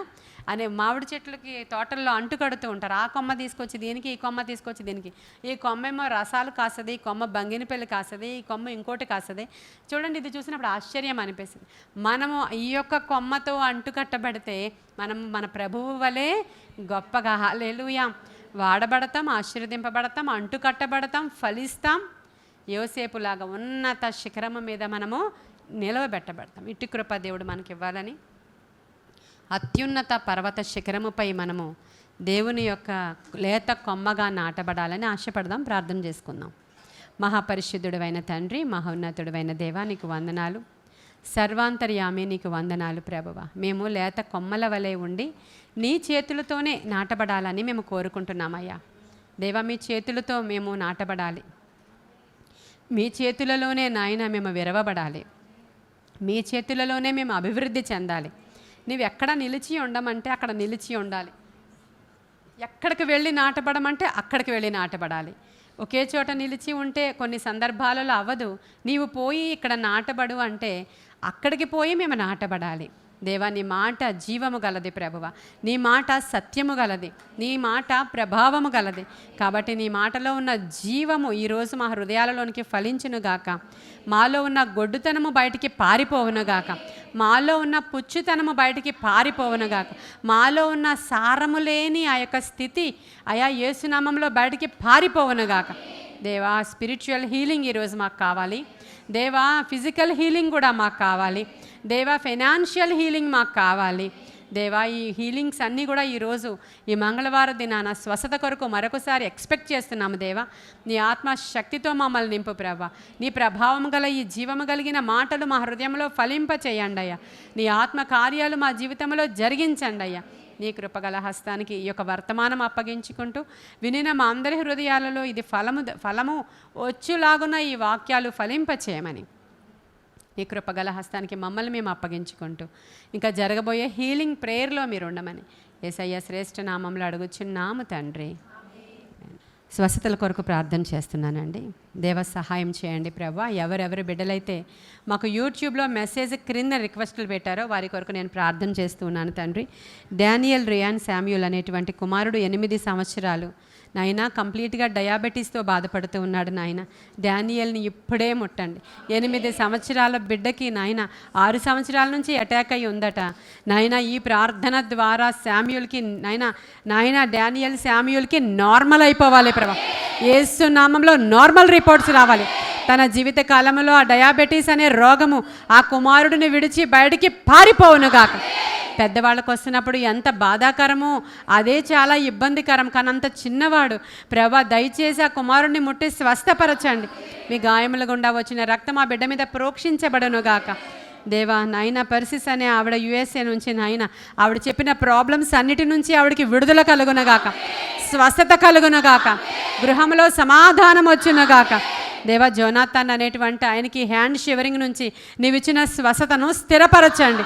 అనే మామిడి చెట్లకి తోటల్లో అంటుకడుతూ ఉంటారు. ఆ కొమ్మ తీసుకొచ్చి దీనికి, ఈ కొమ్మ తీసుకొచ్చి దీనికి. ఈ కొమ్మ ఏమో రసాలు కాస్తుంది, ఈ కొమ్మ బంగినపల్లి కాస్తుంది, ఈ కొమ్మ ఇంకోటి కాస్తుంది. చూడండి, ఇది చూసినప్పుడు ఆశ్చర్యం అనిపిస్తుంది. మనము ఈ యొక్క కొమ్మతో అంటుకట్టబడితే మనం మన ప్రభువు వలె గొప్పగా హల్లెలూయా వాడబడతాం, ఆశీర్వదింపబడతాం, అంటుకట్టబడతాం, ఫలిస్తాం. యోసేపులాగా ఉన్నత శిఖరము మీద మనము నిలవబెట్టబడతాం. ఇటు కృప దేవుడు మనకి ఇవ్వాలని అత్యున్నత పర్వత శిఖరముపై మనము దేవుని యొక్క లేత కొమ్మగా నాటబడాలని ఆశపడదాం. ప్రార్థన చేసుకుందాం. మహాపరిశుద్ధుడైన తండ్రి, మహోన్నతుడైన దేవా, నీకు వందనాలు. సర్వాంతర్యామి, నీకు వందనాలు ప్రభువా. మేము లేత కొమ్మల వలె ఉండి నీ చేతులతోనే నాటబడాలని మేము కోరుకుంటున్నామయ్యా. దేవా, మీ చేతులతో మేము నాటబడాలి. మీ చేతులలోనే నాయన మేము విరవబడాలి. మీ చేతులలోనే మేము అభివృద్ధి చెందాలి. నీవు ఎక్కడ నిలిచి ఉండమంటే అక్కడ నిలిచి ఉండాలి. ఎక్కడికి వెళ్ళి నాటబడమంటే అక్కడికి వెళ్ళి నాటబడాలి. ఒకే చోట నిలిచి ఉంటే కొన్ని సందర్భాలలో అవ్వదు. నీవు పోయి ఇక్కడ నాటబడు అంటే అక్కడికి పోయి మేము నాటబడాలి. దేవా, నీ మాట జీవము గలది ప్రభువ, నీ మాట సత్యము గలది, నీ మాట ప్రభావము గలది. కాబట్టి నీ మాటలో ఉన్న జీవము ఈరోజు మా హృదయాలలోనికి ఫలించునుగాక. మాలో ఉన్న గొడ్డుతనము బయటికి పారిపోవునుగాక. మాలో ఉన్న పుచ్చుతనము బయటికి పారిపోవునుగాక. మాలో ఉన్న సారము లేని ఆ యొక్క స్థితి అయా యేసునామంలో బయటికి పారిపోవునుగాక. దేవా, స్పిరిచువల్ హీలింగ్ ఈరోజు మాకు కావాలి. దేవా, ఫిజికల్ హీలింగ్ కూడా మాకు కావాలి. దేవా, ఫైనాన్షియల్ హీలింగ్ మాకు కావాలి. దేవా, ఈ హీలింగ్స్ అన్నీ కూడా ఈరోజు ఈ మంగళవారం దినాన స్వస్థత కొరకు మరొకసారి ఎక్స్పెక్ట్ చేస్తున్నాము. దేవా, నీ ఆత్మశక్తితో మమ్మల్ని నింపు ప్రభా. నీ ప్రభావం గల ఈ జీవము కలిగిన మాటలు మా హృదయంలో ఫలింప చేయండి అయ్యా. నీ ఆత్మ కార్యాలు మా జీవితంలో జరిగించండి అయ్యా. నీ కృపగల హస్తానికి ఈ యొక్క వర్తమానం అప్పగించుకుంటూ వినిన మా అందరి హృదయాలలో ఇది ఫలము వచ్చులాగున ఈ వాక్యాలు ఫలింపచేయమని నీ కృపగల హస్తానికి మమ్మల్ని మేము అప్పగించుకుంటూ ఇంకా జరగబోయే హీలింగ్ ప్రేయర్లో మీరు ఉండమని యేసయ్య శ్రేష్ఠ నామంలో అడుగుచున్నాము తండ్రి. స్వస్థతల కొరకు ప్రార్థన చేస్తున్నానండి. దేవ సహాయం చేయండి ప్రభా. ఎవరెవరి బిడ్డలైతే మాకు యూట్యూబ్లో మెసేజ్ క్రింద రిక్వెస్టులు పెట్టారో వారి కొరకు నేను ప్రార్థన చేస్తున్నాను తండ్రి. డానియల్ రియాన్ శామ్యూల్ అనేటువంటి కుమారుడు 8 సంవత్సరాలు నాయన కంప్లీట్గా డయాబెటీస్తో బాధపడుతూ ఉన్నాడు నాయన. డానియల్ని ఇప్పుడే ముట్టండి. 8 సంవత్సరాల బిడ్డకి నాయన 6 సంవత్సరాల నుంచి అటాక్ అయ్యి ఉందట నాయన. ఈ ప్రార్థన ద్వారా శామ్యూల్కి నాయన డానియల్ శామ్యూల్కి నార్మల్ అయిపోవాలి ప్రభా. యేసు నామంలో నార్మల్ రిపోర్ట్స్ రావాలి. తన జీవిత కాలంలో ఆ డయాబెటీస్ అనే రోగము ఆ కుమారుడిని విడిచి బయటికి పారిపోవునుగాక. పెద్దవాళ్ళకు వస్తున్నప్పుడు ఎంత బాధాకరమో అదే చాలా ఇబ్బందికరం. కానీ అంత చిన్నవాడు ప్రభా, దయచేసి ఆ కుమారుడిని ముట్టి స్వస్థపరచండి. మీ గాయముల గుండా వచ్చిన రక్తం ఆ బిడ్డ మీద ప్రోక్షించబడనుగాక. దేవా నాయన పర్సిస్ అనే ఆవిడ USA నుంచి నాయన ఆవిడ చెప్పిన ప్రాబ్లమ్స్ అన్నిటి నుంచి ఆవిడకి విడుదల కలుగునగాక, స్వస్థత కలుగునగాక, గృహంలో సమాధానం వచ్చునగాక. దేవా జోనాథన్ అనేటువంటి ఆయనకి హ్యాండ్ షివరింగ్ నుంచి నీవిచ్చిన స్వస్థతను స్థిరపరచండి.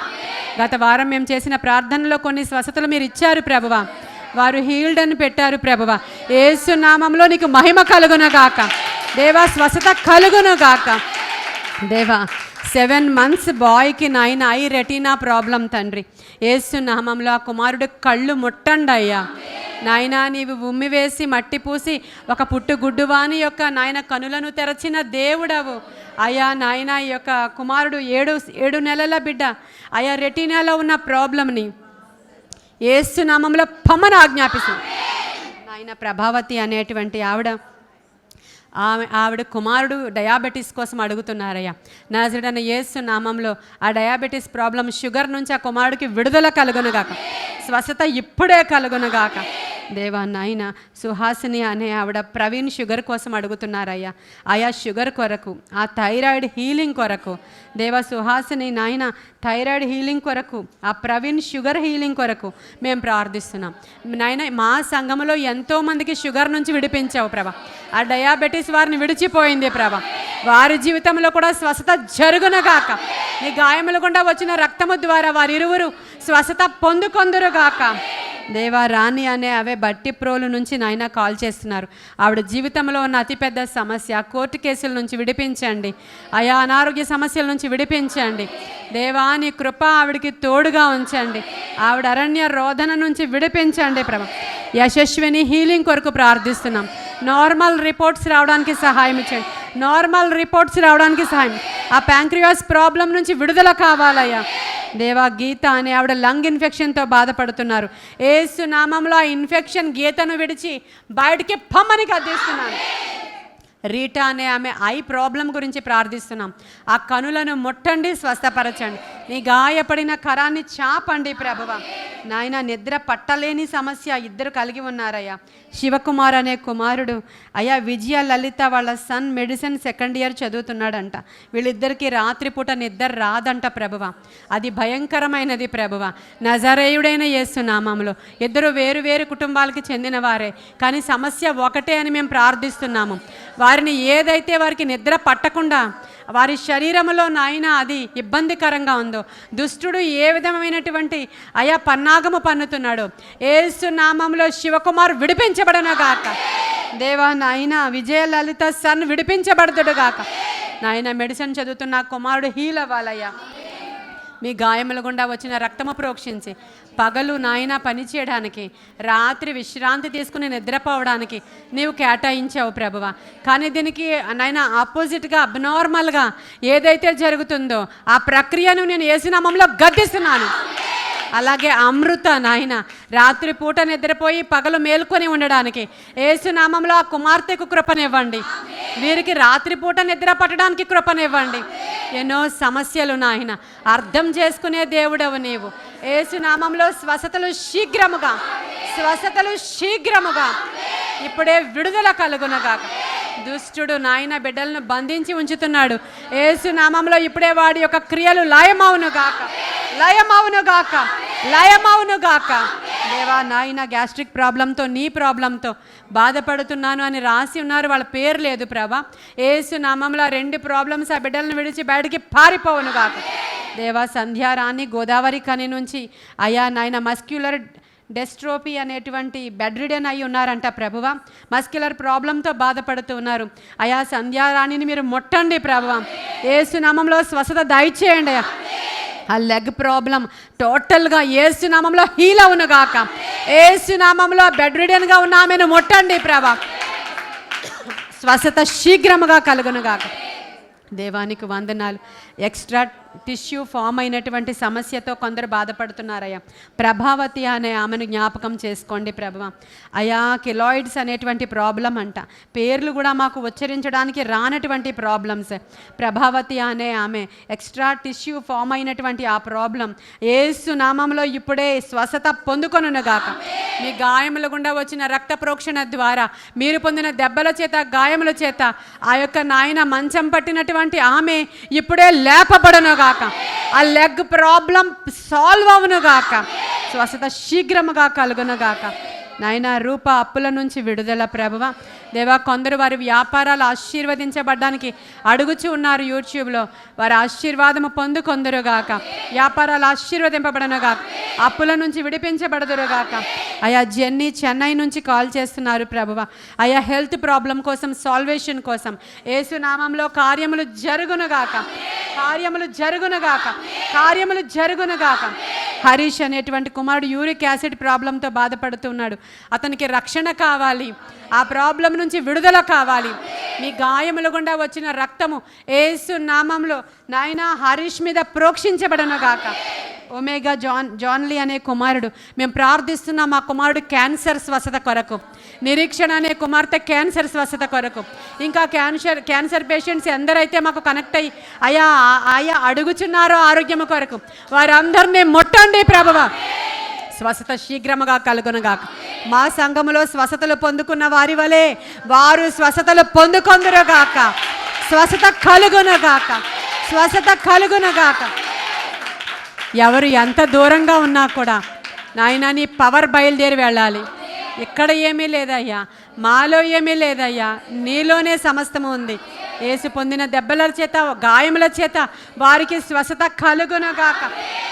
గత వారం మేము చేసిన ప్రార్థనలో కొన్ని స్వస్థతలు మీరు ఇచ్చారు ప్రభువా. వారు హీల్డ్ అని పెట్టారు ప్రభువా. యేసు నామంలో నీకు మహిమ కలుగునగాక. దేవా స్వస్థత కలుగునగాక. దేవా 7 months బాయ్కి నాయన ఐ రెటీనా ప్రాబ్లం తండ్రి. యేసు నామంలో ఆ కుమారుడు కళ్ళు ముట్టండి అయ్యా. నాయన నీవు ఉమ్మి వేసి మట్టి పూసి ఒక పుట్టుగుడ్డువాని యొక్క నాయన కనులను తెరచిన దేవుడవు అయ్యా. నాయన ఈ యొక్క కుమారుడు 7 నెలల బిడ్డ అయ్యా రెటీనాలో ఉన్న ప్రాబ్లంని యేసు నామంలో పమ్మను ఆజ్ఞాపిస్తుంది నాయన. ప్రభావతి అనేటువంటి ఆవిడ కుమారుడు డయాబెటీస్ కోసం అడుగుతున్నారయ్యా. నజరేయుడైన యేసు నామంలో ఆ డయాబెటీస్ ప్రాబ్లం షుగర్ నుంచి ఆ కుమారుడికి విడుదల కలుగునుగాక, స్వస్థత ఇప్పుడే కలుగునుగాక. దేవా నాయన సుహాసిని అనే ఆవిడ ప్రవీణ్ షుగర్ కోసం అడుగుతున్నారయ్యా. ఆయా షుగర్ కొరకు, ఆ థైరాయిడ్ హీలింగ్ కొరకు దేవా సుహాసిని నాయన థైరాయిడ్ హీలింగ్ కొరకు, ఆ ప్రవీణ్ షుగర్ హీలింగ్ కొరకు మేము ప్రార్థిస్తున్నాం నాయన. మా సంఘములో ఎంతోమందికి షుగర్ నుంచి విడిపించావు ప్రభా. ఆ డయాబెటీస్ వారిని విడిచిపోయింది ప్రభా. వారి జీవితంలో కూడా స్వస్థత జరుగునగాక. నీ గాయముల గుండా వచ్చిన రక్తము ద్వారా వారిరువురు స్వస్థత పొందుకొందురుగాక. దేవా రాణి అనే అవే బట్టి ప్రోలు నుంచి నాయన కాల్ చేస్తున్నారు. ఆవిడ జీవితంలో ఉన్న అతిపెద్ద సమస్య కోర్టు కేసుల నుంచి విడిపించండి అయా. అనారోగ్య సమస్యల నుంచి విడిపించండి దేవా. నీ కృప ఆవిడికి తోడుగా ఉంచండి. ఆవిడ అరణ్య రోదన నుంచి విడిపించండి ప్రభా. యశస్విని హీలింగ్ కొరకు ప్రార్థిస్తున్నాం. నార్మల్ రిపోర్ట్స్ రావడానికి సహాయం ఇచ్చండి. నార్మల్ రిపోర్ట్స్ రావడానికి సహాయం. ఆ ప్యాంక్రియాస్ ప్రాబ్లం నుంచి విడుదల కావాలయ్యా. దేవా గీత అనే ఆవిడ లంగ్ ఇన్ఫెక్షన్తో బాధపడుతున్నారు. యేసు నామంలో ఆ ఇన్ఫెక్షన్ గీతను విడిచి బయటికి పమ్మని కదిస్తున్నాను. రీటా అనే ఆమె ఐ ప్రాబ్లం గురించి ప్రార్థిస్తున్నాం. ఆ కనులను ముట్టండి, స్వస్థపరచండి. నీ గాయపడిన కరాన్ని చాపండి ప్రభువా. నాయన నిద్ర పట్టలేని సమస్య ఇద్దరు కలిగి ఉన్నారయ్యా. శివకుమార్ అనే కుమారుడు అయ్యా విజయ లలిత వాళ్ళ సన్ మెడిసిన్ 2nd year చదువుతున్నాడంట. వీళ్ళిద్దరికీ రాత్రిపూట నిద్ర రాదంట ప్రభువా. అది భయంకరమైనది ప్రభువా. నజరేయుడైన యేసు నామములో ఇద్దరు వేరు వేరు కుటుంబాలకి చెందిన వారే, కానీ సమస్య ఒకటే అని మేము ప్రార్థిస్తున్నాము. వారిని ఏదైతే వారికి నిద్ర పట్టకుండా వారి శరీరంలో నాయన అది ఇబ్బందికరంగా ఉందో, దుష్టుడు ఏ విధమైనటువంటి అయా పన్నాగము పన్నుతున్నాడో యేసు నామంలో శివకుమార్ విడిపించబడనుగాక. దేవా నాయన విజయలలిత సన్ విడిపించబడదుడుగాక. నాయన మెడిసిన్ చదువుతున్న కుమారుడు హీల్ అవ్వాలయ్యా. మీ గాయముల గుండా వచ్చిన రక్తము ప్రోక్షించి పగలు నాయన పని చేయడానికి, రాత్రి విశ్రాంతి తీసుకుని నిద్రపోవడానికి నీవు కేటాయించావు ప్రభువా. కానీ దీనికి నాయన ఆపోజిట్గా అబ్నార్మల్గా ఏదైతే జరుగుతుందో ఆ ప్రక్రియను నేను యేసు నామములో గద్దిస్తున్నాను. అలాగే అమృత నాయన రాత్రిపూట నిద్రపోయి పగలు మేల్కొని ఉండడానికి యేసు నామంలో ఆ కుమార్తెకు కృపనివ్వండి. వీరికి రాత్రిపూట నిద్ర పట్టడానికి కృపనివ్వండి. ఎన్నో సమస్యలు నాయన అర్థం చేసుకునే దేవుడవు నీవు. యేసు నామంలో స్వస్థతలు శీఘ్రముగా, స్వస్థతలు శీఘ్రముగా ఇప్పుడే విడుదల కలుగునగాక. దుష్టుడు నాయన బిడ్డలను బంధించి ఉంచుతున్నాడు. యేసు నామంలో ఇప్పుడే వాడి యొక్క క్రియలు లయమవునుగాక, లయమవునుగాక, లయమవునుగాక. దేవా నాయన గ్యాస్ట్రిక్ ప్రాబ్లంతో, నీ ప్రాబ్లంతో బాధపడుతున్నాను అని రాసి ఉన్నారు, వాళ్ళ పేరు లేదు ప్రభా. యేసు నామంలో 2 ప్రాబ్లమ్స్ ఆ బిడ్డలను విడిచి బయటికి పారిపోవునుగాక. దేవా సంధ్యారాణి గోదావరి కని నుంచి అయా నాయన మస్క్యులర్ డెస్ట్రోపీ అనేటువంటి బెడ్ రిడెన్ అయి ఉన్నారంట ప్రభువా. మస్క్యులర్ ప్రాబ్లంతో బాధపడుతూ ఉన్నారు. అయా సంధ్యారాణిని మీరు ముట్టండి ప్రభువా. యేసు నామంలో స్వస్థత దయచేయండి అయ్యా. ఆ లెగ్ ప్రాబ్లం టోటల్గా యేసు నామంలో హీల్ అవును గాక. యేసు నామంలో బెడ్ రిడెన్గా ఉన్న ఆమెను ముట్టండి ప్రభా. స్వస్థత శీఘ్రముగా కలుగును గాక. దేవానికి వందనాలు. ఎక్స్ట్రా టిష్యూ ఫామ్ అయినటువంటి సమస్యతో కొందరు బాధపడుతున్నారయ్యా. ప్రభావతి అనే ఆమెను జ్ఞాపకం చేసుకోండి ప్రభువా. అయా కిలాయిడ్స్ అనేటువంటి ప్రాబ్లం అంట, పేర్లు కూడా మాకు ఉచ్చరించడానికి రానటువంటి ప్రాబ్లమ్స్. ప్రభావతి అనే ఆమె ఎక్స్ట్రా టిష్యూ ఫామ్ అయినటువంటి ఆ ప్రాబ్లం యేసు నామంలో ఇప్పుడే స్వస్థత పొందుకొనుగాక. మీ గాయముల గుండా వచ్చిన రక్త ప్రోక్షణ ద్వారా, మీరు పొందిన దెబ్బల చేత, గాయముల చేత ఆ యొక్క నాయన మంచం పట్టినటువంటి ఆమె ఇప్పుడే లేపబడనుగాక. ఆ లెగ్ ప్రాబ్లం సాల్వ్ అవునుగాక. స్వస్థత శీఘ్రముగా కలుగునుగాక. నాయన రూప అప్పుల నుంచి విడుదల ప్రభువా. దేవా కొందరు వారి వ్యాపారాలు ఆశీర్వదించబడ్డానికి అడుగుచూ ఉన్నారు యూట్యూబ్లో. వారి ఆశీర్వాదము పొందుకొందురుగాక. వ్యాపారాలు ఆశీర్వదింపబడనుగాక. అప్పుల నుంచి విడిపించబడదురుగాక. అయా జెన్నీ చెన్నై నుంచి కాల్ చేస్తున్నారు ప్రభువా. అయా హెల్త్ ప్రాబ్లం కోసం, సాల్వేషన్ కోసం యేసు నామంలో కార్యములు జరుగునుగాక. కార్యములు జరుగునుగాక. కార్యములు జరుగునుగాక. హరీష్ అనేటువంటి కుమారుడు యూరిక్ యాసిడ్ ప్రాబ్లంతో బాధపడుతున్నాడు. అతనికి రక్షణ కావాలి. ఆ ప్రాబ్లం నుంచి విడుదల కావాలి. మీ గాయముల గుండా వచ్చిన రక్తము యేసు నామంలో నాయనా హరీష్ మీద ప్రోక్షించబడనుగాక. ఒమేగా జాన్లీ అనే కుమారుడు, మేము ప్రార్థిస్తున్నాం మా కుమారుడు క్యాన్సర్ స్వస్థత కొరకు. నిరీక్షణ అనే కుమార్తె క్యాన్సర్ స్వస్థత కొరకు. ఇంకా క్యాన్సర్ పేషెంట్స్ ఎందరైతే మాకు కనెక్ట్ అయ్యి అయా అడుగుచున్నారో ఆరోగ్యము కొరకు వారందరినీ ముట్టండి ప్రభువా. స్వస్థత శీఘ్రముగా కలుగునుగాక. మా సంఘములో స్వస్థతలు పొందుకున్న వారి వలె వారు స్వస్థతలు పొందుకొందురుగాక. స్వస్థత కలుగునుగాక. స్వస్థత కలుగునుగాక. ఎవరు ఎంత దూరంగా ఉన్నా కూడా నాయనా నీ పవర్ బయలుదేరి వెళ్ళాలి. ఇక్కడ ఏమీ లేదయ్యా, మాలో ఏమీ లేదయ్యా, నీలోనే సమస్తము ఉంది. యేసు పొందిన దెబ్బల చేత, గాయముల చేత వారికి స్వస్థత కలుగునుగాక.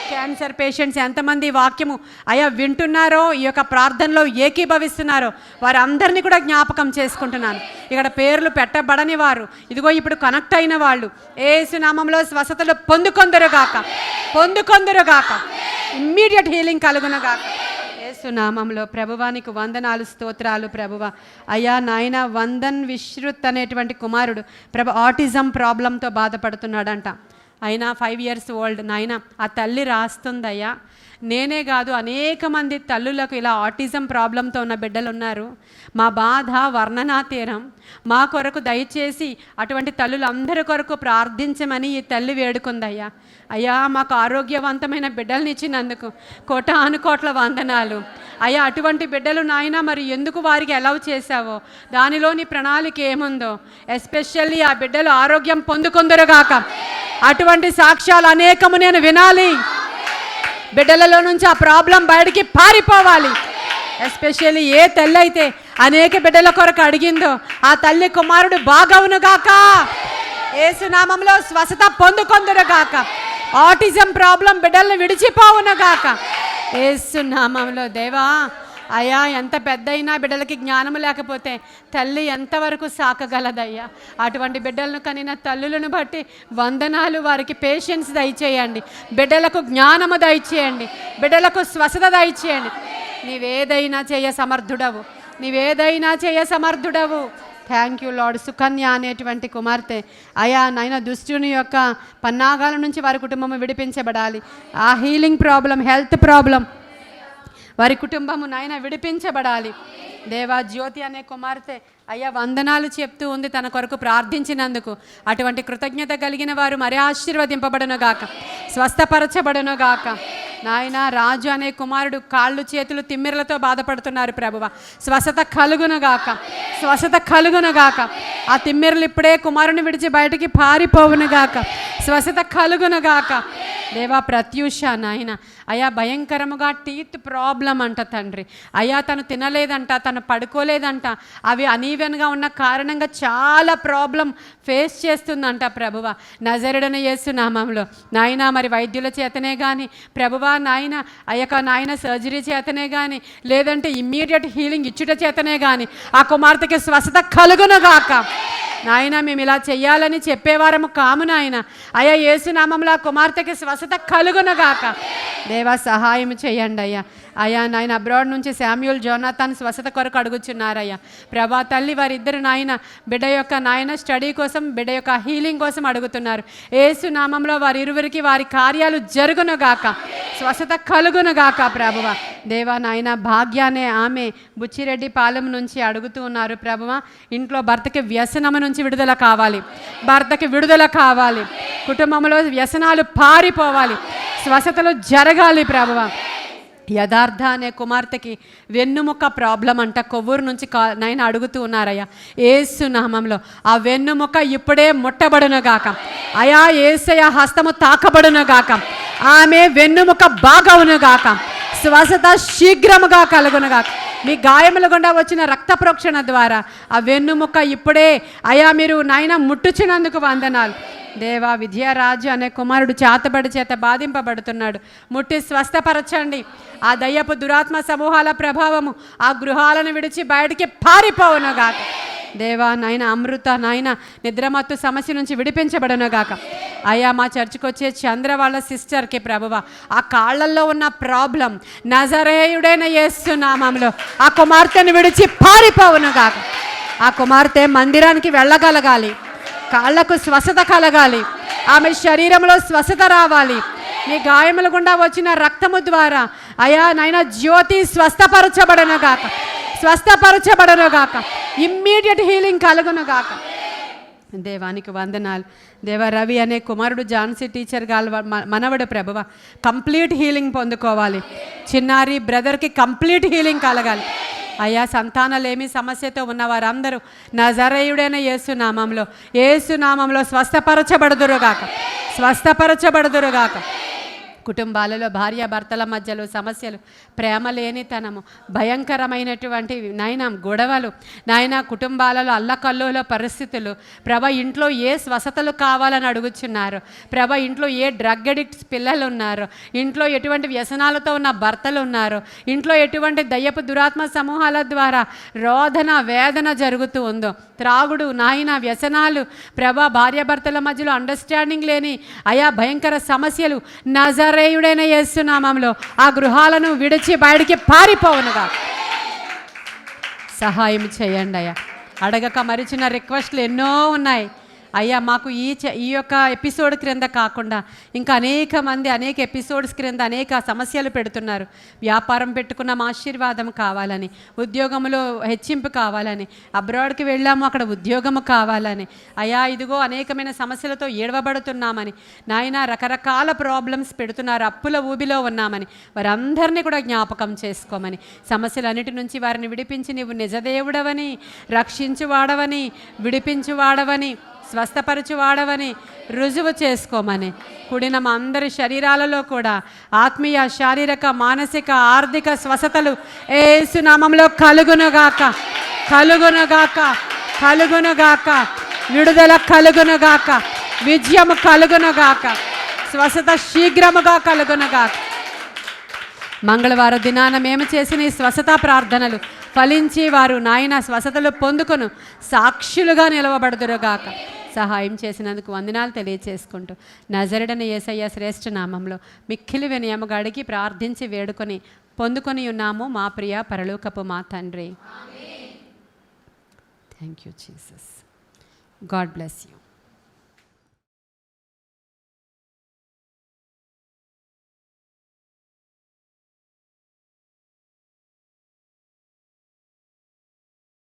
క్యాన్సర్ పేషెంట్స్ ఎంతమంది వాక్యము అయ్యా వింటున్నారో, ఈ యొక్క ప్రార్థనలో ఏకీభవిస్తున్నారో వారందరినీ కూడా జ్ఞాపకం చేసుకుంటున్నాను. ఇక్కడ పేర్లు పెట్టబడని వారు ఇదిగో ఇప్పుడు కనెక్ట్ అయిన వాళ్ళు యేసు నామంలో స్వస్థతలు పొందుకొందురుగాక. పొందుకొందురుగాక. ఇమ్మీడియట్ హీలింగ్ కలుగునుగాక. యేసు నామంలో ప్రభువానికి వందనాలు, స్తోత్రాలు ప్రభువా. అయ్యా నాయన వందన్ విశ్రుత్ అనేటువంటి కుమారుడు ప్రభు ఆటిజం ప్రాబ్లంతో బాధపడుతున్నాడంట. అయినా 5 years old. నాయన ఆ తల్లి రాస్తుందయ్యా. నేనే కాదు అనేక మంది తల్లులకు ఇలా ఆటిజం ప్రాబ్లంతో ఉన్న బిడ్డలు ఉన్నారు. మా బాధ వర్ణనాతీరం. మా కొరకు దయచేసి అటువంటి తల్లులందరి కొరకు ప్రార్థించమని ఈ తల్లి వేడుకుందయ్యా. అయ్యా మాకు ఆరోగ్యవంతమైన బిడ్డల్ని ఇచ్చినందుకు కోటాను కోట్ల వందనాలు అయ్యా. అటువంటి బిడ్డలు నాయన మరి ఎందుకు వారికి అలౌ చేశావో, దానిలోని ప్రణాళిక ఏముందో, ఎస్పెషల్లీ ఆ బిడ్డలు ఆరోగ్యం పొందుకొందురుగాక. అటువంటి సాక్ష్యాలు అనేకము నేను వినాలి. బిడ్డలలో నుంచి ఆ ప్రాబ్లం బయటికి పారిపోవాలి. ఎస్పెషల్లీ ఏ తల్లి అయితే అనేక బిడ్డల కొరకు అడిగిందో ఆ తల్లి కుమారుడు బాగవునుగాక. యేసు నామములో స్వస్థత పొందుకొందురుగాక. ఆటిజం ప్రాబ్లం బిడ్డలను విడిచిపోవునుగాక. యేసు నామములో దేవా. అయ్యా ఎంత పెద్దయినా బిడ్డలకి జ్ఞానము లేకపోతే తల్లి ఎంతవరకు సాకగలదయ్యా. అటువంటి బిడ్డలను కనిన తల్లులను బట్టి వందనాలు. వారికి పేషెన్స్ దయచేయండి. బిడ్డలకు జ్ఞానము దయచేయండి. బిడ్డలకు స్వస్థత దయచేయండి. నీవేదైనా చేయ సమర్థుడవు. నీవేదైనా చేయ సమర్థుడవు. Thank you lord. సుకన్య అనేటువంటి కుమార్తె అయా నాయన దుష్టుని యొక్క పన్నాగాల నుంచి వారి కుటుంబం విడిపించబడాలి. ఆ హీలింగ్ ప్రాబ్లం, హెల్త్ ప్రాబ్లం వారి కుటుంబము నాయన విడిపించబడాలి. దేవా జ్యోతి అనే కుమార్తె అయ్యా వందనాలు చెప్తూ ఉంది తన కొరకు ప్రార్థించినందుకు. అటువంటి కృతజ్ఞత కలిగిన వారు మరి ఆశీర్వదింపబడునుగాక. స్వస్థపరచబడునుగాక. నాయన రాజు అనే కుమారుడు కాళ్ళు చేతులు తిమ్మిరలతో బాధపడుతున్నారు ప్రభువా. స్వస్థత కలుగునుగాక. స్వస్థత కలుగునుగాక. ఆ తిమ్మిరలు ఇప్పుడే కుమారుని విడిచి బయటికి పారిపోవునుగాక. స్వస్థత కలుగునుగాక. దేవా ప్రత్యూష నాయన అయా భయంకరముగా టీత్ ప్రాబ్లం అంట తండ్రి. అయా తను తినలేదంట, తను పడుకోలేదంట, అవి అనీవెన్గా ఉన్న కారణంగా చాలా ప్రాబ్లం ఫేస్ చేస్తుందంట ప్రభువ. నజరుడైన యేసు నామములో నాయన మరి వైద్యుల చేతనే కానీ ప్రభువా నాయన అయ్యక నాయన సర్జరీ చేతనే కానీ లేదంటే ఇమ్మీడియట్ హీలింగ్ ఇచ్చుట చేతనే కానీ ఆ కుమార్తెకి స్వస్థత కలుగునుగాక. నాయన మేము ఇలా చెయ్యాలని చెప్పేవారము కాము నాయన. అయ్యా యేసునామంలో ఆ కుమార్తెకి స్వస్థత కలుగునుగాక. దేవా సహాయం చేయండి అయ్యా. అయ్యా నాయన అబ్రాడ్ నుంచి శామ్యూల్ జోనాథన్ స్వస్థత కొరకు అడుగుచున్నారయ్యా. ప్రభా తల్లి వారిద్దరు నాయన బిడ్డ యొక్క నాయన స్టడీ కోసం, బిడ్డ యొక్క హీలింగ్ కోసం అడుగుతున్నారు. యేసు నామంలో వారిరువురికి వారి కార్యాలు జరుగునుగాక, స్వస్థత కలుగునుగాక ప్రభువ. దేవా నాయన భాగ్యానే ఆమె బుచ్చిరెడ్డి పాలెం నుంచి అడుగుతూ ఉన్నారు ప్రభువ. ఇంట్లో భర్తకి వ్యసనము నుంచి విడుదల కావాలి, భర్తకి విడుదల కావాలి, కుటుంబంలో వ్యసనాలు పారిపోవాలి, స్వస్థతలు జరగాలి ప్రభువ. యథార్థ అనే కుమార్తెకి వెన్నుముక్క ప్రాబ్లం అంట, కొవ్వూరు నుంచి నాయన అడుగుతూ ఉన్నారయ్యా. యేసు నామంలో ఆ వెన్నుముక్క ఇప్పుడే ముట్టబడునుగాక. అయా యేసయ్య హస్తము తాకబడునుగాక. ఆమె వెన్నుముక్క బాగవునుగాక, స్వస్థత శీఘ్రముగా కలుగునుగాక. మీ గాయముల గుండా వచ్చిన రక్త ప్రోక్షణ ద్వారా ఆ వెన్నుముక్క ఇప్పుడే అయా మీరు నాయన ముట్టుచినందుకు వందనాలు దేవా. విద్యారాజు అనే కుమారుడు చేతబడి చేత బాధింపబడుతున్నాడు, ముట్టి స్వస్థపరచండి. ఆ దయ్యపు దురాత్మ సమూహాల ప్రభావము ఆ గృహాలను విడిచి బయటికి పారిపోవునుగాక. దేవా నాయన అమృత నాయన నిద్రమత్తు సమస్య నుంచి విడిపించబడునుగాక. అయ్యా మా చర్చికి వచ్చే చంద్ర వాళ్ళ సిస్టర్కి ప్రభువ ఆ కాళ్ళల్లో ఉన్న ప్రాబ్లం నజరేయుడైన యేసు నామములో ఆ కుమార్తెను విడిచి పారిపోవునుగాక. ఆ కుమార్తె మందిరానికి వెళ్ళగలగాలి, కాళ్లకు స్వస్థత కలగాలి, ఆమె శరీరంలో స్వస్థత రావాలి. మీ గాయముల గుండా వచ్చిన రక్తము ద్వారా అయా నాయన జ్యోతి స్వస్థపరచబడునుగాక, స్వస్థపరచబడునుగాక, ఇమ్మీడియట్ హీలింగ్ కలుగునుగాక. దేవానికి వందనాలు దేవ. రవి అనే కుమారుడు ఝాన్సీ టీచర్ మనవడు ప్రభువ కంప్లీట్ హీలింగ్ పొందుకోవాలి. చిన్నారి బ్రదర్కి కంప్లీట్ హీలింగ్ కలగాలి. అయ్యా సంతానలేమి సమస్యతో ఉన్న వారందరూ నజరేయుడైన యేసునామంలో స్వస్థపరచబడుదురుగాక, స్వస్థపరచబడుదురుగాక. కుటుంబాలలో భార్యాభర్తల మధ్యలో సమస్యలు, ప్రేమ లేనితనము, భయంకరమైనటువంటి నాయన గొడవలు, నాయన కుటుంబాలలో అల్లకల్లోల పరిస్థితులు ప్రభ, ఇంట్లో ఏ స్వస్థతలు కావాలని అడుగుచున్నారు ప్రభ, ఇంట్లో ఏ డ్రగ్ అడిక్ట్స్ పిల్లలు ఉన్నారు, ఇంట్లో ఎటువంటి వ్యసనాలతో ఉన్న భర్తలు ఉన్నారు, ఇంట్లో ఎటువంటి దయ్యపు దురాత్మ సమూహాల ద్వారా రోదన వేదన జరుగుతూ ఉందో, త్రాగుడు నాయన వ్యసనాలు ప్రభ, భార్యాభర్తల మధ్యలో అండర్స్టాండింగ్ లేని అయా భయంకర సమస్యలు నజరేయుడైన యేసు నామములో ఆ గృహాలను విడిచి బయటికి పారిపోవునుగా సహాయం చేయండి అయ్యా. అడగక మరిచిన రిక్వెస్ట్లు ఎన్నో ఉన్నాయి అయ్యా. మాకు ఈ యొక్క ఎపిసోడ్ క్రింద కాకుండా ఇంకా అనేక మంది అనేక ఎపిసోడ్స్ క్రింద అనేక సమస్యలు పెడుతున్నారు. వ్యాపారం పెట్టుకున్న ఆశీర్వాదం కావాలని, ఉద్యోగంలో హెచ్చింపు కావాలని, అబ్రాడ్కి వెళ్ళాము అక్కడ ఉద్యోగము కావాలని అయ్యా. ఇదిగో అనేకమైన సమస్యలతో ఏడవబడుతున్నామని నాయన రకరకాల ప్రాబ్లమ్స్ పెడుతున్నారు, అప్పుల ఊబిలో ఉన్నామని వారందరినీ కూడా జ్ఞాపకం చేసుకోమని, సమస్యలన్నిటి నుంచి వారిని విడిపించి నీవు నిజదేవుడవని, రక్షించువాడవని, విడిపించువాడవని, స్వస్థపరచువాడవని రుజువు చేసుకోమని, కూడిన మా అందరి శరీరాలలో కూడా ఆత్మీయ, శారీరక, మానసిక, ఆర్థిక స్వస్థతలు యేసు నామములో కలుగునుగాక, కలుగునుగాక, కలుగునుగాక, విడుదల కలుగునుగాక, విజయము కలుగునుగాక, స్వస్థత శీఘ్రముగా కలుగునుగాక. మంగళవారం దినాన మేము చేసిన ఈ స్వస్థత ప్రార్థనలు ఫలించి వారు నాయన స్వస్థతలు పొందుకొను సాక్షులుగా నిలవబడుదురుగాక. సహాయం చేసినందుకు వందనాలు తెలియచేసుకుంటూ నజరేయుడైన యేసయ్య శ్రేష్ఠ నామంలో మిక్కిలి వినయముగా అడిగి ప్రార్థించి వేడుకొని పొందుకొని ఉన్నాము మా ప్రియ పరలోకపు మా తండ్రి. Thank you Jesus. God bless you.